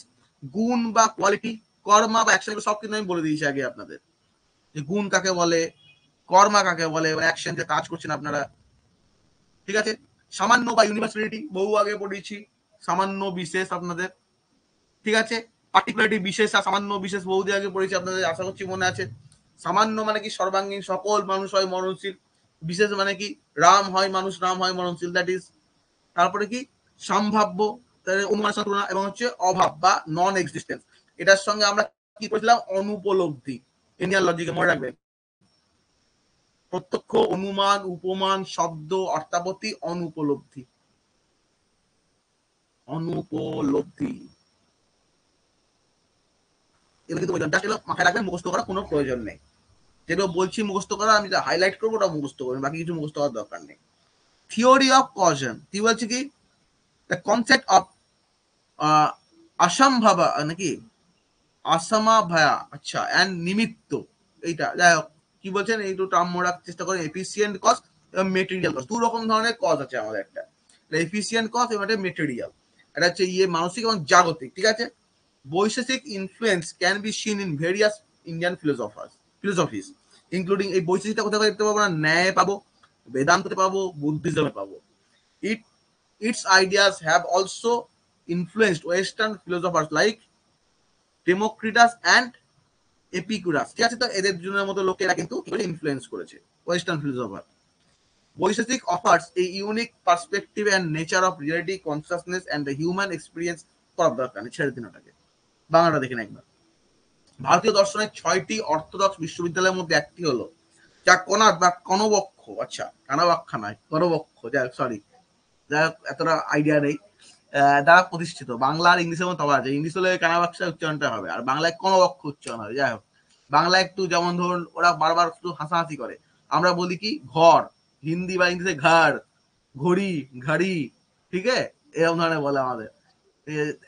গুণ বা কোয়ালিটি, কর্মা বা অ্যাকশন, সব কিন্তু আমি বলে দিয়েছি আগে আপনাদের, যে গুণ কাকে বলে, কর্মা কাকে বলে, অ্যাকশন যে কাজ করছেন আপনারা। ঠিক আছে। সামান্য বা ইউনিভার্সালিটি, বহু আগে পড়েছি, সামান্য বিশেষ আপনাদের। ঠিক আছে। পার্টিকুলারিটি, বিশেষ আর সামান্য বিশেষ বহুদিন আগে পড়েছি আপনাদের, আশা করছি মনে আছে। সামান্য মানে কি সর্বাঙ্গীন, সকল মানুষ হয় মরণশীল। বিশেষ মানে কি রাম হয় মানুষ, রাম হয় মরণশীল, দ্যাট ইজ। তারপরে কি সম্ভাব্য, অনুমানের তুলনা, এবং হচ্ছে অভাব বা নন এক্সিস্টেন্স। এটার সঙ্গে আমরা কি করেছিলাম? অনুপলব্ধি। ইন্ডিয়ান লজিকে মনে রাখবেন, প্রত্যক্ষ, অনুমান, উপমান, শব্দ, অর্থাপত্তি, অনুপলব্ধি। অনুপলব্ধি এগুলো কিন্তু বললাম, জাস্ট এগুলো মাথায় রাখবেন, মুখস্থ করার কোনো প্রয়োজন নেই। যেগুলো বলছি মুখস্থ করা, আমি যা হাইলাইট করবো ওটা মুখস্থ করবেন, বাকি কিছু মুখস্থ করার দরকার নেই। থিওরি অফ কজন কি বলছে? কি দ্য কনসেপ্ট অফ অসম্ভাবা নাকি অসমাভায়া, আচ্ছা, অ্যান্ড নিমিত্ত। এইটা যাই হোক, কি বলছেন এই দুটো টার্ম মনে রাখার চেষ্টা করেন। এফিসিয়েন্ট কজ এবং মেটেরিয়াল কজ, দু রকম ধরনের কজ আছে আমাদের। একটা এফিসিয়েন্ট কজ এবং একটা মেটেরিয়াল। এটা হচ্ছে মানসিক এবং জাগতিক। ঠিক আছে। Vaisheshika influence can be seen in various Indian philosophies, including, এই বৈশেষিকটা কোথায় দেখতে পাবো না? ন্যায় পাবো, বেদান্ততে পাবো, বুদ্ধিজমে পাবো। It its ideas have also influenced western philosophers like Democritus and Epicurus. ঠিক আছে। তো এদের দুজনের মতো লোকেরা কিন্তু ইনফ্লুয়েন্স করেছে western philosopher. Vaisheshika offers a unique perspective and nature of reality, consciousness and the human experience. করার দরকার নেই, ছেড়ে দিন ওটাকে। বাংলাটা দেখেন একবার। ভারতীয় দর্শনের 6টি অর্থোডক্স বিশ্ববিদ্যালয়ের মধ্যে একটি হলো যা কণাদ বা কণবক্ষ, আচ্ছা কানাবাক্ষা নয়, কণবক্ষ, যাই সরি, যাই হোক এতটা আইডিয়া নেই, দ্বারা প্রতিষ্ঠিত। বাংলা আর ইংলিশের মধ্যে তফাৎ আছে, ইংলিশ হলে কানাবাক্ষা উচ্চারণটা হবে, আর বাংলায় কণবক্ষ উচ্চারণ হবে। যাই হোক, বাংলা একটু, যেমন ধরুন ওরা বারবার শুধু হাসাহাসি করে, আমরা বলি কি ঘর, হিন্দি বা ইংলিশে ঘর, ঘড়ি, ঘড়ি, ঠিক আছে, এরকম ধরনের বলে আমাদের।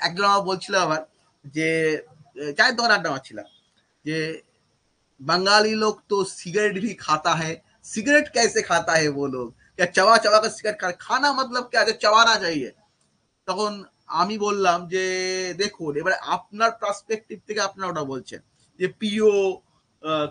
একজন আমার বলছিল আবার যে, চায়ের দোকানে আড্ডা মারছিলাম, যে बंगाली लोग तो सिगरेट भी खाता है, सिगरेट कैसे खाता है वो लोग, क्या चबा चबा कर सिगरेट खाना मतलब क्या, चबाना चाहिए। তখন আমি বললাম যে দেখুন, এবারে আপনার পার্সপেক্টিভ থেকে আপনারা ওটা বলছেন যে পিও,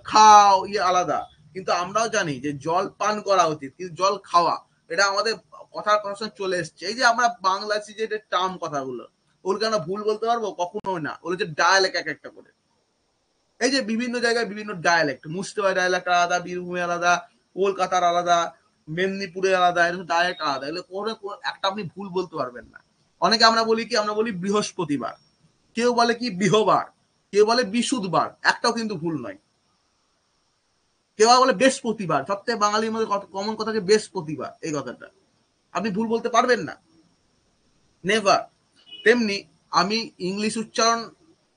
খাও, আলাদা, কিন্তু আমরাও জানি যে জল পান করা উচিত, কিন্তু জল খাওয়া, এটা আমাদের কথার কথা চলে এসছে। এই যে আমরা বাংলাদেশি যে টার্ম কথাগুলো, ওগুলোকে আমরা ভুল বলতে পারবো? কখনোই না। ওগুলো যে ডায়ালেক্ট এক একটা করে, এই যে বিভিন্ন জায়গায় বিভিন্ন ডায়ালেক্ট, মুর্শিদাবাদ ডায়ালেক্ট আলাদা, বীরভূমে আলাদা, কলকাতার আলাদা, মেদিনীপুরে আলাদা, এরকম ডায়ালেক্ট আলাদা। এগুলো কোনো একটা আপনি ভুল বলতে পারবেন না। অনেকে আমরা বলি কি, আমরা বলি বৃহস্পতিবার, কেউ বলে কি বৃহবার, কেউ বলে বিশুদ্ধবার, একটাও কিন্তু ভুল নয়। কেউ বলে বৃহস্পতিবার, সবথেকে বাঙালির মধ্যে কমন কথা যে বৃহস্পতিবার, এই কথাটা আপনি ভুল বলতে পারবেন না, নেভার। তেমনি আমি ইংলিশ উচ্চারণ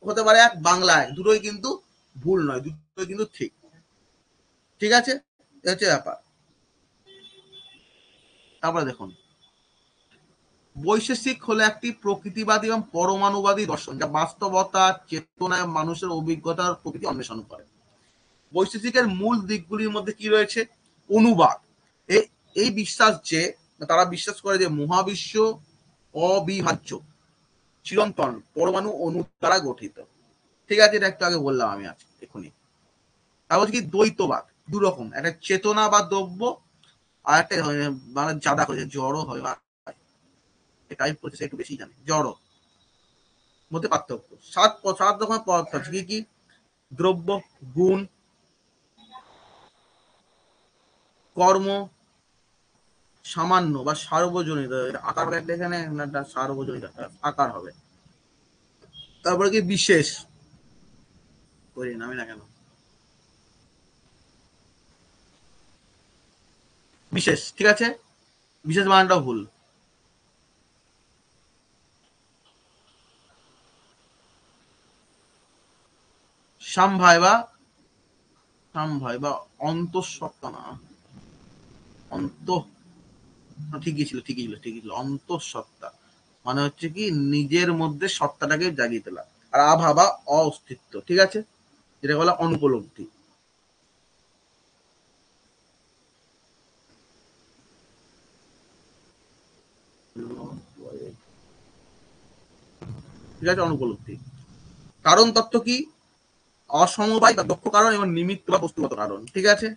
হতে পারে এক, বাংলা এক, দুটোই কিন্তু ভুল নয়, দুটোই কিন্তু ঠিক। ঠিক আছে, এটা হচ্ছে ব্যাপার। তারপরে দেখুন, বৈশেষিক হলো একটি প্রকৃতিবাদী এবং পরমাণুবাদী দর্শন, যা বাস্তবতা, চেতনায় মানুষের অভিজ্ঞতার প্রকৃতি অন্বেষণ করে। বৈশেষিকের মূল দিকগুলির মধ্যে কি রয়েছে? অনুবাদ, এই বিশ্বাস যে, তারা বিশ্বাস করে যে মহাবিশ্ব অবিভাজ্য, চিরন্তন, পরমাণু অণু দ্বারা গঠিত। ঠিক আছে, এটা একটু আগে বললাম আমি আজ এখনই। তারপর কি দ্বৈতবাদ, দু রকম, একটা চেতনা বা দ্রব্য, আর একটা মানে জাদা করে জড়ও হয়, টাইপ করছে একটু বেশি জানে, জড় মধ্যে পার্থক্য। সাত রকমের পদার্থ আছে। কি কি? দ্রব্য, গুণ, কর্ম সামান্য বা সার্বজনীন, আকার একটা এখানে সার্বজনীন আকার হবে। তারপরে কি বিশেষ, করি না আমি না কেন, বিশেষ, ঠিক আছে, বিশেষ বানানটাও ভুল। সামভাই বা অন্তঃসত্ত্বা না, অন্ত, ঠিকই ছিল অন্তঃসত্ত্বা মানে হচ্ছে কি নিজের মধ্যে সত্তাটাকে জাগিয়ে তোলা, আর আভা অস্তিত্ব, ঠিক আছে, যেটা বলা অনুপলব্ধি। ঠিক আছে, অনুপলব্ধি। কারণ তত্ত্ব কি, অসমবায় বা দক্ষ কারণ এবং নিমিত্ত বা বস্তুগত কারণ, ঠিক আছে।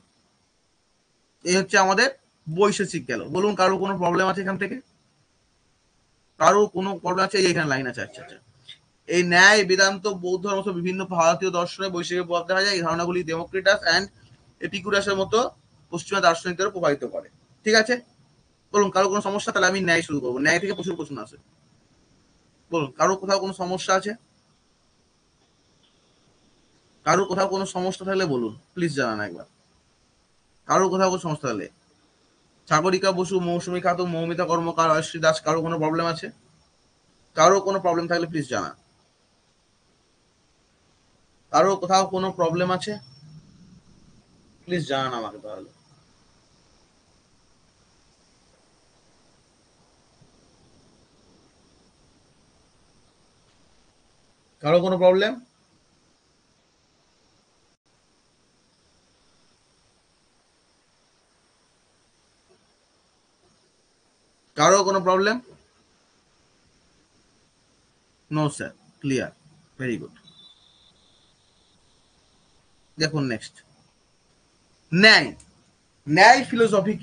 এই হচ্ছে আমাদের বৈশেষিক গেল। বলুন কারো কোনো প্রবলেম আছে এখান থেকে? কারো কোনো প্রবলেম আছে? এখানে লাইন আছে, আচ্ছা আচ্ছা। এই ন্যায়, বেদান্ত, বৌদ্ধ ধর্ম বিভিন্ন ভারতীয় দর্শনে বৈশিষ্ট্যের প্রভাব দেখা যায়। এই ধারণাগুলি ডেমোক্রিটাস অ্যান্ড এপিকুরাসের মতো পশ্চিমা দার্শনিকদেরও প্রভাবিত করে, ঠিক আছে। বলুন কারো কোনো সমস্যা? তাহলে আমি ন্যায় শুরু করবো। ন্যায় থেকে প্রচুর প্রশ্ন আছে। বলুন কারো কোথাও কোনো সমস্যা আছে? কারো কোথাও কোনো সমস্যা থাকলে বলুন, প্লিজ জানান একবার। কারো কোথাও কোনো সমস্যা থাকলে। সাগরিকা বসু, মৌসুমী খাতুন, মৌমিতা কর্মকার, অয়শ্রী দাস, কারো কোনো প্রবলেম আছে? কারো কোনো প্রবলেম থাকলে প্লিজ জানান। কারো কোথাও কোনো প্রবলেম আছে? প্লিজ জানান আমাকে তাহলে। কারো কোনো প্রবলেম? কারো কোনো problem? No sir, clear, very good. দেখুন নেক্সট, ন্যায়। ন্যায় ফিলোসফি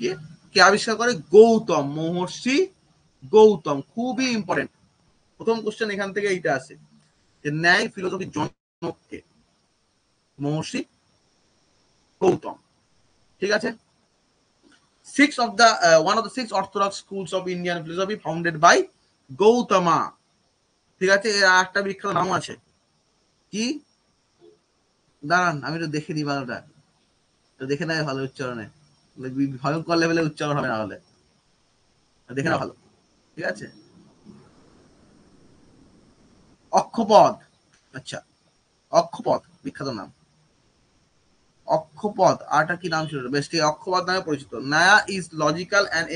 কে আবিষ্কার করে? গৌতম, মহর্ষি গৌতম। খুবই ইম্পর্টেন্ট, প্রথম কোশ্চেন এখান থেকে এইটা আসে যে ন্যায় ফিলোসফির জনক কে? মহর্ষি গৌতম, ঠিক আছে। One of the six orthodox schools of Indian philosophy founded by Gotama, ঠিক আছে। এর একটা বিখ্যাত নাম আছে কি? দাঁড়ান আমি তো দেখে দিই ভালোটা, তো দেখে নেয় ভালো উচ্চারণে, ভয়ঙ্কর লেভেলে উচ্চারণ হবে না হলে, দেখে না ভালো, ঠিক আছে। অক্ষপদ, আচ্ছা, অক্ষপদ বিখ্যাত নাম। অক্ষপদ আরটা কি নাম ছিল বেশ, ঠিক অক্ষপদ নামে পরিচিত। Nyaya is logical and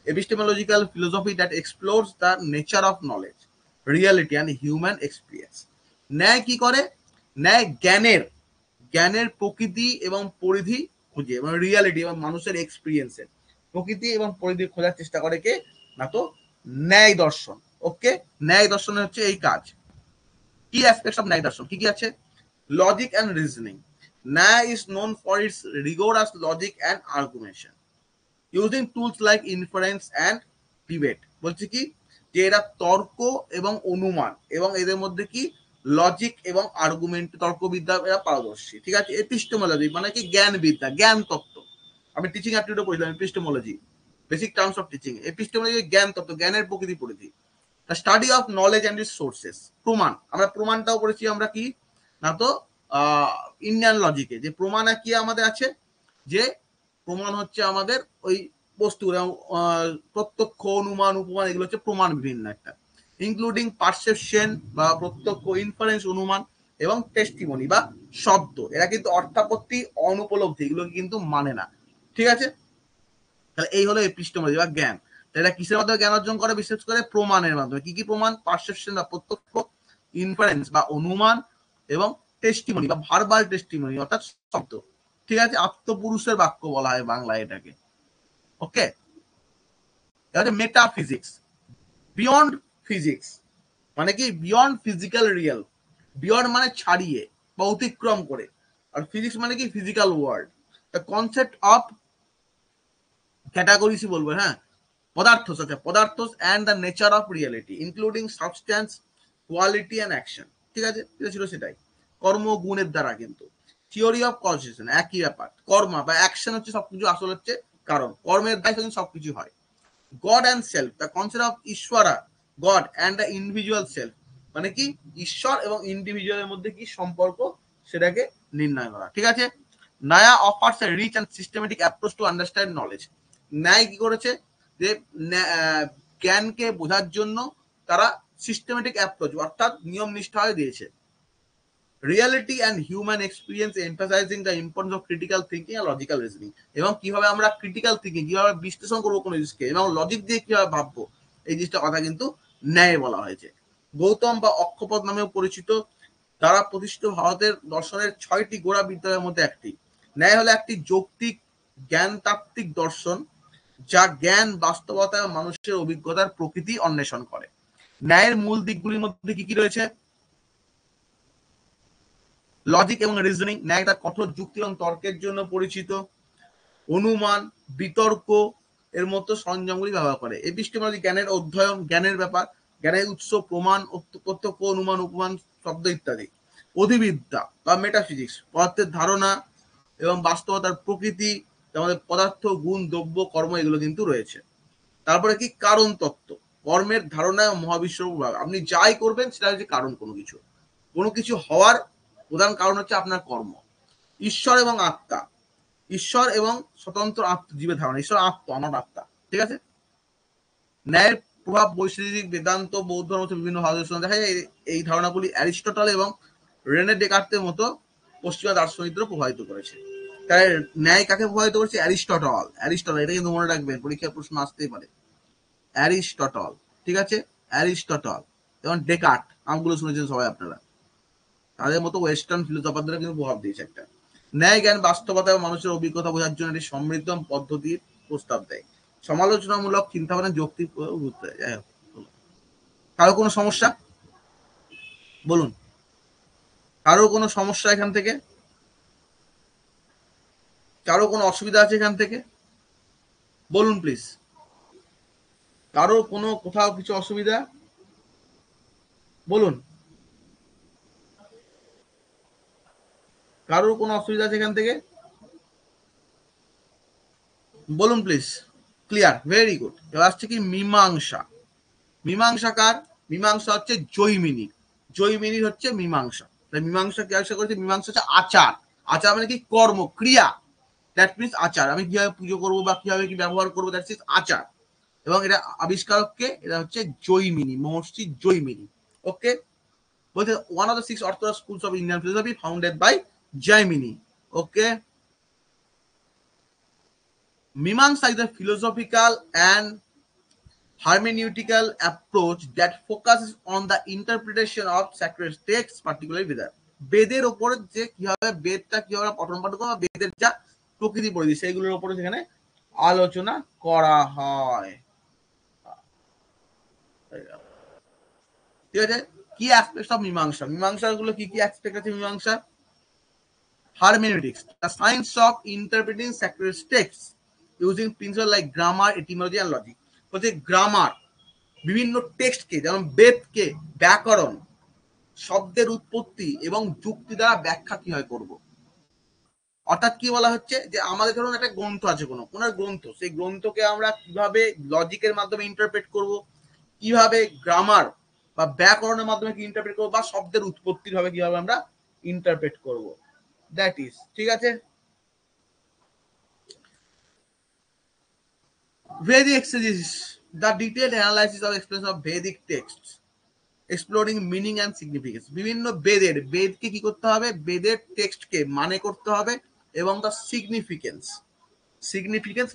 epistemological philosophy that explores the nature of knowledge, reality and human experience. ন্যায় কি করে? ন্যায় জ্ঞানের প্রকৃতি এবং পরিধি খুঁজে, এবং রিয়ালিটি এবং মানুষের এক্সপিরিয়েন্সের প্রকৃতি এবং পরিধি খোঁজার চেষ্টা করে কে? না তো ন্যায় দর্শন। ওকে, ন্যায় দর্শনের হচ্ছে এই কাজ। কি অ্যাসপেক্টস অফ ন্যায় দর্শন কি কি আছে? Logic and reasoning. Nyaya is known for its rigorous logic and argumentation using tools like inference and debate. বলছে কি যে এরা তর্ক এবং অনুমান এবং এদের মধ্যে কি লজিক এবং আর্গুমেন্ট, তর্কবিদ্যা এরা পারদর্শী, ঠিক আছে। এপিস্টেমোলজি মানে কি জ্ঞান বিদ্যা, জ্ঞান তত্ত্ব। আমি টিচিং অ্যাপটিটিউডে পড়ছিলাম epistemology, basic terms of teaching. Epistemology জ্ঞান তত্ত্ব, জ্ঞানের প্রকৃতি পরিধি। The study of knowledge and it's sources. প্রমাণ, আমরা প্রমাণটাও পড়েছি আমরা কি না তো ইন্ডিয়ান লজিকে, যে প্রমাণ কি আমাদের আছে, যে প্রমাণ হচ্ছে আমাদের ওই বস্তু প্রত্যক্ষ, অনুমান, উপমান, এগুলো হচ্ছে প্রমাণ বিভিন্ন একটা, ইনক্লুডিং পারসেপশন বা প্রত্যক্ষ, ইনফারেন্স অনুমান এবং টেস্টিমনি বা শব্দ। এরা কিন্তু অর্থাপত্তি, অনুপলব্ধি এগুলো কিন্তু মানে না, ঠিক আছে। তাহলে এই হলো এপিস্টেমোলজি বা জ্ঞান। এটা কিসের মাধ্যমে জ্ঞান অর্জন করে? বিশেষ করে প্রমাণের মাধ্যমে। কি কি প্রমাণ? পারসেপশন বা প্রত্যক্ষ, ইনফারেন্স বা অনুমান এবং টেস্টিমনি বা ভার্বাল টেস্টিমনি অর্থাৎ শব্দ, ঠিক আছে। আত্মপুরুষের বাক্য বলা হয় বাংলায় এটাকে। ওকে, এটা মেটাফিজিক্স, বিয়ন্ড ফিজিক্স মানে কি বিয়ন্ড ফিজিক্যাল রিয়েল। বিয়ন্ড মানে ছাড়িয়ে বা অতিক্রম করে, আর ফিজিক্স মানে কি physical world. The concept of categories বলবো, হ্যাঁ, পদার্থ, আচ্ছা, পদার্থ and the nature of reality including substance, quality and action, ঠিক আছে। এটা ছিল সেটাই কর্ম গুণের দ্বারা কিন্তু থিওরি অফ কজেশন একই ব্যাপার, কর্মা বা অ্যাকশন হচ্ছে সবকিছু, আসল হচ্ছে কারণ, কর্মের দ্বারা সবকিছু হয়। God and self, the concept of Ishvara, God and the individual self, মানে কি ঈশ্বর এবং ইন্ডিভিজুয়ালের মধ্যে কি সম্পর্ক সেটাকে নির্ণয় করা। ঠিক আছে। Nyaya offers a rich and systematic approach to understand knowledge. Nyaya কি করেছে যে জ্ঞানকে বোঝার জন্য তারা সিস্টেমেটিক অ্যাপ্রোচ অর্থাৎ নিয়ম নিষ্ঠায় দিয়েছে। Reality and human experience emphasising the importance of critical thinking আর লজিক্যাল রিজনিং, এবং কিভাবে আমরা ক্রিটিক্যাল থিঙ্কিং কিভাবে বিশ্লেষণ করবো কোনো জিনিসকে এবং লজিক দিয়ে কিভাবে ভাববো এই জিনিসটা কথা কিন্তু ন্যায় বলা হয়েছে। গৌতম বা অক্ষপথ নামেও পরিচিত দ্বারা প্রতিষ্ঠিত ভারতের দর্শনের 6টি গোড়া বিদ্যালয়ের মধ্যে একটি। ন্যায় হলো একটি যৌক্তিক জ্ঞানতাত্ত্বিক দর্শন যা জ্ঞান, বাস্তবতা এবং মানুষের অভিজ্ঞতার প্রকৃতি অন্বেষণ করে। ন্যায়ের মূল দিকগুলির মধ্যে কি কি রয়েছে? লজিক এবং রিজনিং, ন্যায় একটা কঠোর যুক্তি এবং তর্কের জন্য পরিচিত। অনুমান, বিতর্ক এর মতো সরঞ্জামগুলি ব্যবহার করে। এপিস্টেমোলজি জ্ঞানের অধ্যয়ন, জ্ঞানের ব্যাপার, জ্ঞানের উৎস, প্রমাণ, প্রত্যক্ষ, অনুমান, উপমান, শব্দ ইত্যাদি। অধিবিদ্যা বা মেটাফিজিক্স, পদার্থের ধারণা এবং বাস্তবতার প্রকৃতি, আমাদের পদার্থ, গুণ, দ্রব্য, কর্ম এগুলো কিন্তু রয়েছে। তারপরে কি কারণ তত্ত্ব, কর্মের ধারণা এবং মহাবিশ্ব বিভাগ, আপনি যাই করবেন সেটা হচ্ছে কারণ। কোনো কিছু হওয়ার প্রধান কারণ হচ্ছে আপনার কর্ম। ঈশ্বর এবং আত্মা, ঈশ্বর এবং স্বতন্ত্র জীবের ধারণা, ঈশ্বর আত্মা, আমার আত্মা। ঠিক আছে। ন্যায়ের প্রভাব বৈশেষিক বেদান্ত, বৌদ্ধ মতো বিভিন্ন ভারতীয় দেখা যায় এই ধারণাগুলি অ্যারিস্টটল এবং রেনে ডেকার্তের মতো পশ্চিমা দার্শনিকদের প্রভাবিত করেছে। তাই ন্যায় কাকে প্রভাবিত করেছে? অ্যারিস্টটল। এটা কিন্তু মনে রাখবেন, পরীক্ষার প্রশ্ন আসতেই পারে। অ্যারিস্টটল, ঠিক আছে, অ্যারিস্টটল এবং ডেকার্ট, নামগুলো শুনেছেন সবাই আপনারা। তাদের মতো ওয়েস্টার্ন ফিলোসফারদের কিন্তু প্রভাব দিয়েছে একটা। ন্যায়, জ্ঞান, বাস্তবতা এবং মানুষের অভিজ্ঞতা বোঝার জন্য একটি সমৃদ্ধ পদ্ধতির প্রস্তাব দেয়। সমালোচনামূলক চিন্তাভাবনা, যৌক্তিক গুরুত্ব দেয়। যাই হোক, কারো কোনো সমস্যা বলুন? কারো কোনো সমস্যা এখান থেকে? কারো কোনো অসুবিধা আছে এখান থেকে? বলুন প্লিজ। কারো কোনো কোথাও কিছু অসুবিধা বলুন। কারোর কোনো অসুবিধা আছে এখান থেকে? বলুন প্লিজ। Clear, very good. এবার আসছে কি মীমাংসা। মীমাংসা কার? মীমাংসা হচ্ছে জৈমিনী। জৈমিনী হচ্ছে মীমাংসা। মীমাংসা কি আবিষ্কার করেছে? মীমাংসা হচ্ছে আচার। আচার মানে কি? কর্ম, ক্রিয়া। দ্যাট মিনস আচার। আমি কিভাবে পুজো করবো বা কিভাবে কি ব্যবহার করবো, দ্যাট ইজ আচার। এবং এটা আবিষ্কারককে, এটা হচ্ছে জৈমিনী, মহর্ষি জৈমিনী। ওকে। বলছে one of the 6 orthodox schools of Indian philosophy founded by Jaimini. Okay. Mimamsa is a philosophical and hermeneutical approach that focuses on the interpretation of sacred texts, particularly Veda. বেদের ওপরে যে কিভাবে বেদটা কিভাবে পঠন পাঠন করা, বেদের যা প্রকৃতি পরিধি সেইগুলোর উপরে সেখানে আলোচনা করা হয়। ঠিক আছে। কি অ্যাসপেক্টস অফ মীমাংসা? মীমাংসা গুলো কি কি অ্যাসপেক্ট আছে মীমাংসা? Hermeneutics, the science of interpreting sacred texts using principles like grammar, etymology and logic. বলছে গ্রামার, বিভিন্ন টেক্সটকে, যেমন বেদকে ব্যাকরণ, শব্দের উৎপত্তি এবং যুক্তি দ্বারা ব্যাখ্যা কিভাবে করব। অর্থাৎ কি বলা হচ্ছে যে আমাদের ধরুন একটা গ্রন্থ আছে, কোনো গ্রন্থ, সেই গ্রন্থকে আমরা কিভাবে লজিকের মাধ্যমে ইন্টারপ্রেট করব, কিভাবে গ্রামার বা ব্যাকরণের মাধ্যমে কি ইন্টারপ্রেট করবো, বা শব্দের উৎপত্তির ভাবে কিভাবে আমরা ইন্টারপ্রেট করব। দ্যাট ইজ, ঠিক আছে। Vedic exegesis, the detailed analysis of explanation of Vedic texts, exploring meaning and significance. বিভিন্ন বেদকে কি করতে হবে? বেদের টেক্সটকে মানে করতে হবে এবং তার সিগনিফিকেন্স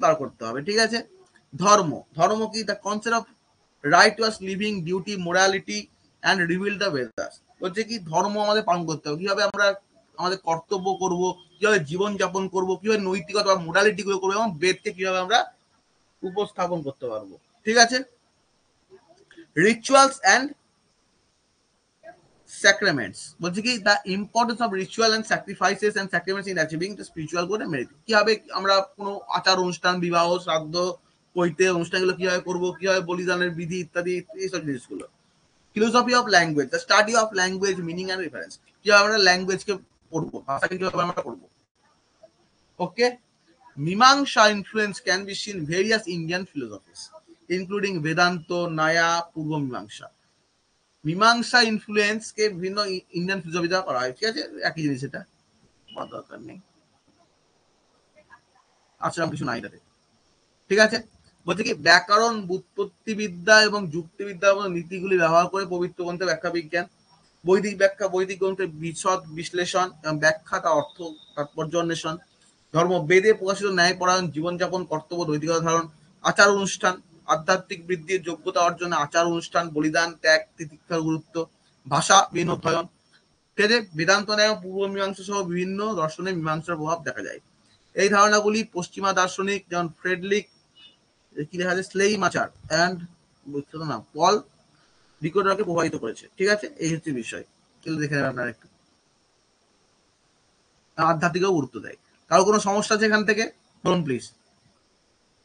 বার করতে হবে। ঠিক আছে। ধর্ম কি? The concept of righteous living, duty, morality and reveal the Vedas. বলছে কি ধর্ম আমাদের পালন করতে হবে, কিভাবে আমরা আমাদের কর্তব্য করব, কিভাবে জীবন যাপন করব, কিভাবে নৈতিকতা বা মোরালিটি গুলো করবো, এবং বেদকে কিভাবে আমরা উপস্থাপন করতে পারবো। ঠিক আছে। রিচুয়ালস অ্যান্ড স্যাক্রামেন্টস, বলছে কি the importance of ritual and sacrifices and sacraments in achieving the spiritual good and merit. কিভাবে আমরা কোনো আচার অনুষ্ঠান, বিবাহ, শ্রাদ্ধ, পৈতে অনুষ্ঠানগুলো কিভাবে করবো, কিভাবে বলিদানের বিধি ইত্যাদি, এইসব জিনিসগুলো। Philosophy of language, the study of language, meaning and reference, কিভাবে আমরা ল্যাঙ্গুয়েজকে পড়বো, ভাষাকে কিভাবে আমরা পড়বো। Okay, Mimamsa influence can be seen various Indian philosophies including Vedanta, Nyaya, Purva Mimamsa. মীমাংসা ইনফ্লুয়েন্স কে বিভিন্ন ইন্ডিয়ান ফিলোসফি দ্বারা করা হয়, ঠিক আছে, একই জিনিস, এটা দরকার নেই, আসলে কিছু নাই এটাতে, ঠিক আছে। বলছে কি ব্যাকরণ, ব্যুৎপত্তিবিদ্যা এবং যুক্তিবিদ্যা নীতিগুলি ব্যবহার করে পবিত্র গ্রন্থের ব্যাখ্যা বিজ্ঞান, বৈদিক ব্যাখ্যা, বৈদিক গ্রন্থের বিশদ বিশ্লেষণ এবং ব্যাখ্যা, তার অর্থ তাৎপর্য অন্বেষণ, ধর্ম বেদে প্রকাশিত ন্যায়পরায়ণ জীবনযাপন, কর্তব্য, নৈতিকতা ধারণ, আচার অনুষ্ঠান, আধ্যাত্মিক বৃদ্ধির যোগ্যতা অর্জনে আচার অনুষ্ঠান, বলিদান, ত্যাগ, তিতিক্ষার গুরুত্ব, ভাষা বিভিন্ন অধ্যয়ন, ঠিক আছে। বেদান্ত ন্যায়, পূর্ব মীমাংসা সহ বিভিন্ন দর্শনে মীমাংসার প্রভাব দেখা যায়। এই ধারণাগুলি পশ্চিমা দার্শনিক যেমন ফ্রেডরিক কি লেখা আছে স্লেইমাচার অ্যান্ড না পল রিকোডারকে প্রভাবিত করেছে, ঠিক আছে। এই হচ্ছে বিষয়, এগুলো দেখে নেবেন আপনারা একটু। আধ্যাত্মিকও গুরুত্ব দেয়। কারো কোনো সমস্যা আছে এখান থেকে বলুন প্লিজ,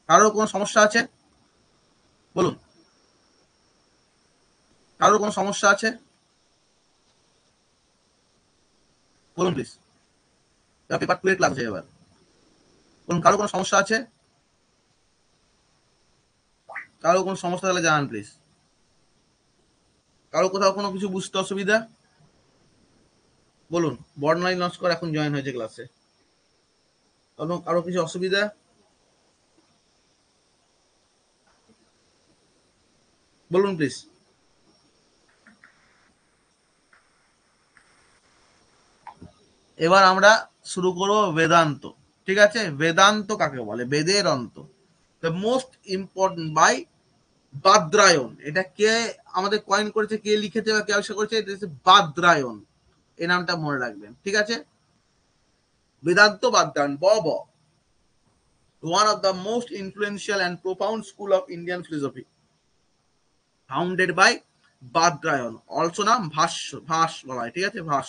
কারো কোনো সমস্যা আছে বলুন, কারো কোনো সমস্যা আছে বলুন প্লিজ, পেপার 2 এর ক্লাস আছে এবার, বলুন কারো কোনো সমস্যা আছে, কারো কোনো সমস্যা তাহলে জানান প্লিজ, কারো কোথাও কোনো কিছু বুঝতে অসুবিধা বলুন। বর্ণালী নস্কর এখন জয়েন হয়েছে ক্লাসে, এবং কারো কিছু অসুবিধা বলুন প্লিজ। এবার আমরা শুরু করবো বেদান্ত, ঠিক আছে। বেদান্ত কাকে বলে? বেদের অন্ত, দ্য মোস্ট ইম্পর্টেন্ট বাই বাদ্রায়ণ। এটা কে আমাদের কয়েন করেছে, কে লিখেছে বা কে আবিষ্কার করেছে? এটা হচ্ছে বাদ্রায়ণ, এই নামটা মনে রাখবেন, ঠিক আছে। বেদান্ত বাদ্রায়ণ ব one of the most influential and profound school of Indian philosophy founded by বাদ্রায়ণ, also নাম ভাষ্য, ভাস বলা হয়, ঠিক আছে, ভাস।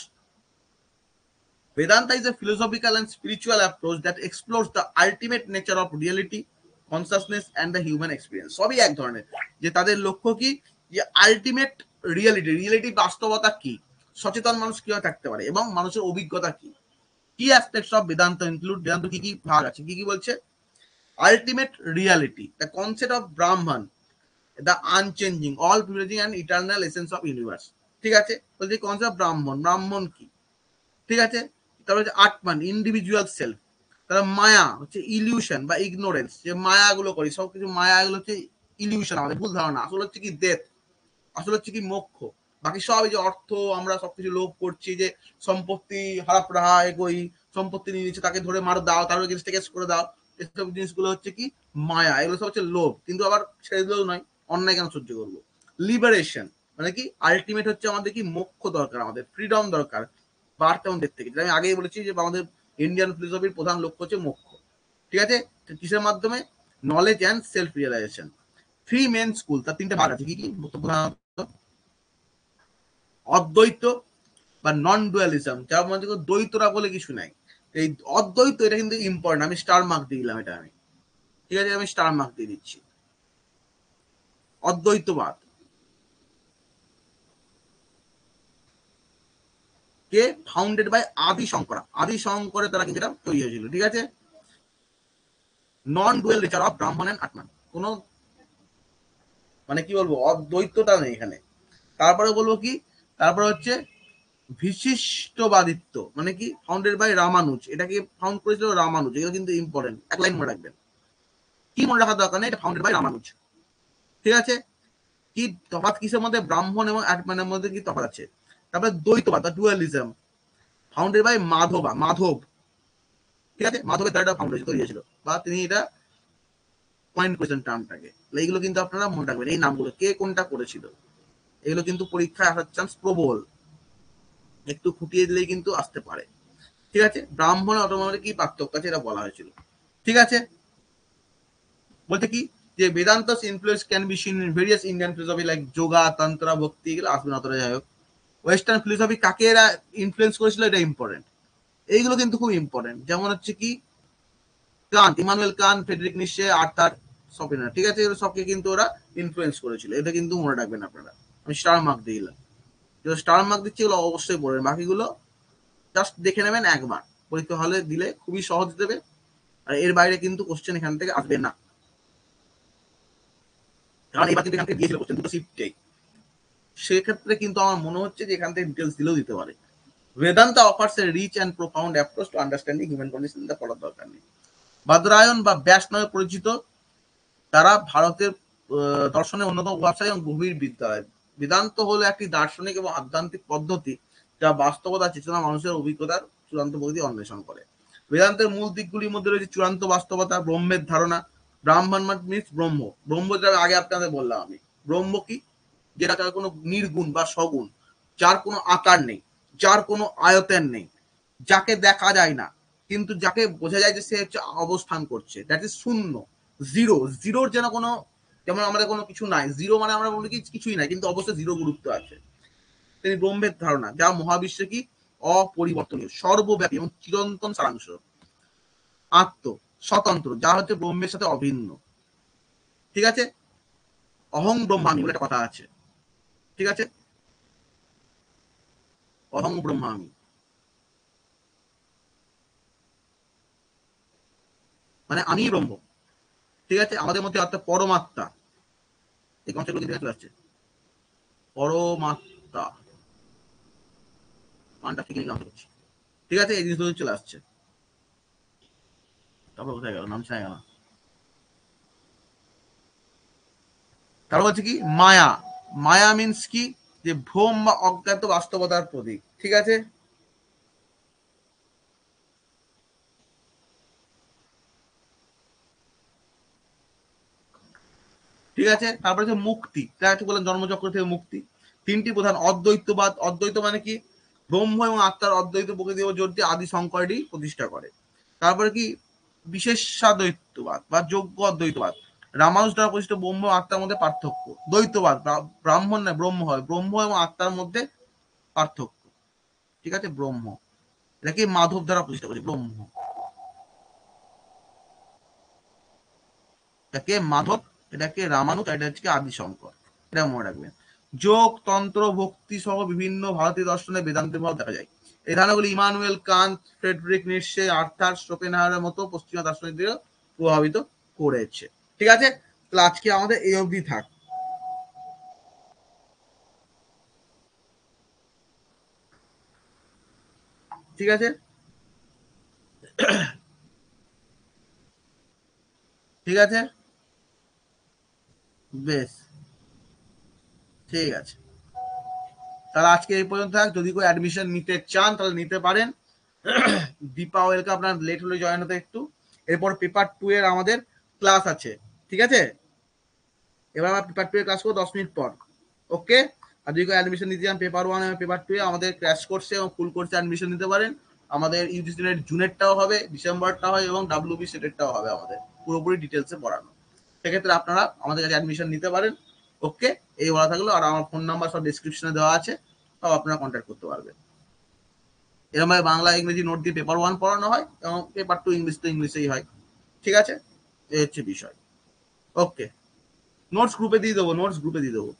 Vedanta is a philosophical and spiritual approach that explores the ultimate nature of reality, consciousness and the human experience. সবই এক ধরনের, যে তাদের লক্ষ্য কি, যে আলটিমেট রিয়েলিটি বাস্তবতা কি, সচেতন মানুষ কিভাবে থাকতে পারে এবং মানুষের অভিজ্ঞতা কি। কি aspects of Vedanta include, Vedanta কি কি ভাগ আছে, কি কি বলছে? Ultimate reality, the concept of Brahman, the unchanging, all privileging and eternal essence of universe, ঠিক আছে। বলছে কনসেপ্ট অফ ব্রাহ্মণ, ব্রাহ্মণ কি, ঠিক আছে। তারপর হচ্ছে আটমান, ইন্ডিভিজুয়াল সেলফ। তারপর মায়া হচ্ছে ইলিউশন বা ইগনোরেন্স, যে মায়াগুলো করি সবকিছু মায়া, এগুলো হচ্ছে ইলিউশন, আমাদের ভুল ধারণা। আসলে হচ্ছে কি ডেথ, আসলে হচ্ছে কি মোক্ষ। বাকি সব এই যে অর্থ, আমরা সবকিছু লোভ করছি, যে সম্পত্তি হারাপ রাহা এগোই, সম্পত্তি নিয়ে নিচ্ছে তাকে ধরে মার দাও, তার জিনিসটা কেস করে দাও, এসব জিনিসগুলো হচ্ছে কি মায়া, এগুলো সব হচ্ছে লোভ। কিন্তু আবার ছেড়ে দিলেও নয়, অন্যায় কেন সহ্য করবো। লিবারেশন মানে কি আলটিমেট হচ্ছে আমাদের কি মোক্ষ দরকার, আমাদের ফ্রিডম দরকার বার্থ এবং ডেথ থেকে, যেটা আমি আগেই বলেছি যে আমাদের ইন্ডিয়ান ফিলোসফির প্রধান লক্ষ্য হচ্ছে মোক্ষ, ঠিক আছে। কিসের মাধ্যমে? Knowledge and self realisation. Three main school, তার তিনটে ভাগ আছে, কি কি? অদ্বৈত বা নন ডুয়ালিজম, যার মধ্যে দ্বৈতরা বলে কিছু নাই। এই অদ্বৈত, এটা কিন্তু ইম্পর্টেন্ট, আমি স্টার মার্ক দিয়ে দিলাম এটা, আমি ঠিক আছে, আমি স্টার মার্ক দিয়ে দিচ্ছি। অদ্বৈতবাদ কে ফাউন্ডেড বাই আদি শঙ্করা, আদি শঙ্করে তারা কিন্তু এটা তৈরি হয়েছিল, ঠিক আছে। নন ডুয়েল নেচার অফ ব্রাহ্মণ এন্ড আত্মান, কোন মানে কি বলবো অদ্বৈতটা নেই এখানে। তারপরে বলবো কি, তারপরে হচ্ছে বিশিষ্টবাদিত্ব, মানে কি ফাউন্ডেড বাই রামানুজ, এটাকে ফাউন্ড করেছিল রামানুজ, এটা কিন্তু ইম্পর্টেন্ট, এক লাইন মনে রাখবেন, কি মনে রাখার দরকার নেই, এটা ফাউন্ডেড বাই রামানুজ, ঠিক আছে। কি তফাৎ কিসের মধ্যে? ব্রাহ্মণ এবং আটমানের মধ্যে কি তফাৎ আছে। তারপরে দ্বৈতবাদ বা ডুয়ালিজম, ফাউন্ডেড বাই মাধব, ঠিক আছে। মাধবের দ্বারা এটা ফাউন্ড তৈরি হয়েছিল, বা তিনি এটা পয়েন্ট করেছেন টার্মটাকে। এইগুলো কিন্তু আপনারা মনে রাখবেন, এই নামগুলো কে কোনটা করেছিল, এগুলো কিন্তু পরীক্ষায় আসার চান্স প্রবল, একটু খুঁটিয়ে দিলেই কিন্তু আসতে পারে, ঠিক আছে। ব্রাহ্মণ অটোমারে কি পার্থক্য আছে এটা বলা হয়েছিল, ঠিক আছে। বলতে কি যে Vedanta influence can be seen in various Indian philosophy like yoga, তন্ত্র, ভক্তি, এগুলো আসবে না, তোরা যাই হোক। ওয়েস্টার্ন ফিলোসফি কাকে এরা ইনফ্লুয়েন্স করেছিল, এটা ইম্পর্টেন্ট, এইগুলো কিন্তু খুব ইম্পর্টেন্ট। যেমন হচ্ছে কি Kant, Immanuel Kant, Friedrich Nietzsche, Arthur Schopenhauer, ঠিক আছে, এগুলো সবকে কিন্তু ওরা ইনফ্লুয়েন্স করেছিল, এটা কিন্তু মনে রাখবেন আপনারা। আমি স্টার মার্ক দিয়ে দিলাম, স্টার মার্ক দিচ্ছি, এগুলো অবশ্যই পড়বেন, বাকিগুলো জাস্ট দেখে নেবেন একবার, পরীক্ষা হলে দিলে খুবই সহজ দেবে, আর এর বাইরে কিন্তু কোশ্চেন এখান থেকে আসবে না, কারণ এবার কিন্তু এখান থেকে দিয়েছিল কোশ্চেন দুটো শিফটেই, সেক্ষেত্রে কিন্তু আমার মনে হচ্ছে যে এখান থেকে ডিটেলস দিলেও দিতে পারে। Vedanta offers a rich and profound approach to understanding human condition, এটা পড়ার দরকার নেই। বাদরায়ণ বা ব্যাস নামে পরিচিত, তারা ভারতের দর্শনের অন্যতম ব্যবসায়ী এবং গভীর বিদ্যালয়। বেদান্ত হলো একটি দার্শনিক এবং আধ্যাত্মিক পদ্ধতি যা বাস্তবতা, চেতনা, মানুষের অভিজ্ঞতার চূড়ান্ত প্রকৃতি অন্বেষণ করে। বেদান্তের মূল দিকগুলির মধ্যে রয়েছে চূড়ান্ত বাস্তবতা, ব্রহ্মের ধারণা। ব্রাহ্মণ মিনস ব্রহ্ম। ব্রহ্ম যেটা আগে আপনাদের বললাম আমি, ব্রহ্ম কি, যেটা কোনো নির্গুণ বা সগুণ, যার কোনো আকার নেই, যার কোনো আয়তন নেই, যাকে দেখা যায় না কিন্তু যাকে বোঝা যায় যে সে হচ্ছে অবস্থান করছে, দ্যাট ইজ শূন্য, জিরো। জিরোর যেন কোনো, যেমন আমাদের কোনো কিছু নাই, জিরো মানে আমরা বলি কি কিছুই নাই, কিন্তু অবশ্যই জিরো গুরুত্ব আছে। তিনি ব্রহ্মের ধারণা, যা মহাবিশ্বে কি অপরিবর্তনীয়, সর্বব্যাপী এবং চিরন্তন সারাংশ। আত্ম, স্বতন্ত্র, যা হচ্ছে ব্রহ্মের সাথে অভিন্ন। ঠিক আছে, অহং ব্রহ্মামি বলে একটা কথা আছে, ঠিক আছে, অহং ব্রহ্মামি মানে আমি ব্রহ্ম। ঠিক আছে, আমাদের মধ্যে অর্থাৎ পরমাত্মা, এই কনসেপ্ট গুলো চলে আসছে, পরমাত্মা মানটা ঠিক নেই, ঠিক আছে, এই জিনিসগুলো চলে আসছে। তারপর কোথায় গেল, নাম ছায় গেল। তারপর হচ্ছে কি মায়া। মায়া মিনস কি, যে ভ্রম বা অজ্ঞাত বাস্তবতার প্রতীক। ঠিক আছে, ঠিক আছে, তারপরে হচ্ছে মুক্তি, যা একটু বললাম জন্মচক্র থেকে মুক্তি। তিনটি প্রধান অদ্বৈতবাদ, অদ্বৈত মানে কি, ব্রহ্ম এবং আত্মার অদ্বৈত প্রকৃতি ও জোর দিয়ে আদি শঙ্করটি প্রতিষ্ঠা করে। তারপরে কি বিশেষাদ্বৈতবাদ বা যোগ্য অদ্বৈতবাদ, রামানুজ দ্বারা প্রতিষ্ঠিত ব্রহ্ম ও আত্মার মধ্যে পার্থক্য। দ্বৈতবাদ, ব্রাহ্মণ না ব্রহ্ম হয়, ব্রহ্ম এবং আত্মার মধ্যে পার্থক্য। ঠিক আছে, ব্রহ্ম, এটাকে মাধব দ্বারা প্রতিষ্ঠা করেছে, ব্রহ্ম, এটাকে মাধব, এটাকে রামানুজ, এটা হচ্ছে আদিশঙ্কর, এটা মনে রাখবেন। যোগ, তন্ত্র, ভক্তি সহ বিভিন্ন ভারতীয় দর্শনে বেদান্তের ভাব দেখা যায়। এই ধারণাগুলি ইমানুয়েল কান্ট, ফ্রেডরিক নিটশে, আর্থার শোপেনহায়ারের মতো পশ্চিমা দার্শনিকদের প্রভাবিত করেছে। ঠিক আছে, তাহলে আজকে আমাদের এই অবধি থাক। ঠিক আছে, ঠিক আছে, বেশ, ঠিক আছে, তাহলে আজকে এই পর্যন্ত থাক। যদি কেউ অ্যাডমিশন নিতে চান তাহলে নিতে পারেন। দীপা ওয়েলকে আপনার লেট হলে জয়েন হতে একটু, এরপর পেপার 2 এর আমাদের ক্লাস আছে। ঠিক আছে, এবার আমরা পেপার 2 এর ক্লাস করবো 10 মিনিট পর। ওকে, আর যদি কেউ অ্যাডমিশন নিতে চান পেপার 1 এবং পেপার 2 এ আমাদের ক্র্যাশ কোর্সে এবং ফুল কোর্সে অ্যাডমিশন নিতে পারেন। আমাদের ইউজিসি নেট জুনেরটাও হবে, ডিসেম্বরটা হয় এবং ডাব্লিউবি সেটেরটাও হবে আমাদের, পুরোপুরি ডিটেলসে পড়ানো। সেক্ষেত্রে আপনারা আমাদের কাছে অ্যাডমিশন নিতে পারেন। ওকে, এই বলা থাকলো, আর আমার ফোন নাম্বার সব ডিসক্রিপশনে দেওয়া আছে, সব আপনারা কন্ট্যাক্ট করতে পারবেন। এরকম ভাবে বাংলা ইংরেজি নোট দিয়ে পেপার 1 পড়ানো হয় এবং পেপার 2 ইংলিশ তো ইংলিশেই হয়। ঠিক আছে, এই হচ্ছে বিষয়। ওকে, নোটস গ্রুপে দিয়ে দেবো, নোটস গ্রুপে দিয়ে দেবো।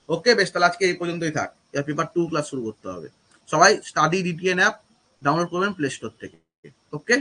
ওকে, বেশ, তাহলে আজকে এই পর্যন্তই থাক, এবার পেপার 2 ক্লাস শুরু করতে হবে। সবাই স্টাডি ডিটিএন অ্যাপ ডাউনলোড করবেন প্লে স্টোর থেকে। ওকে।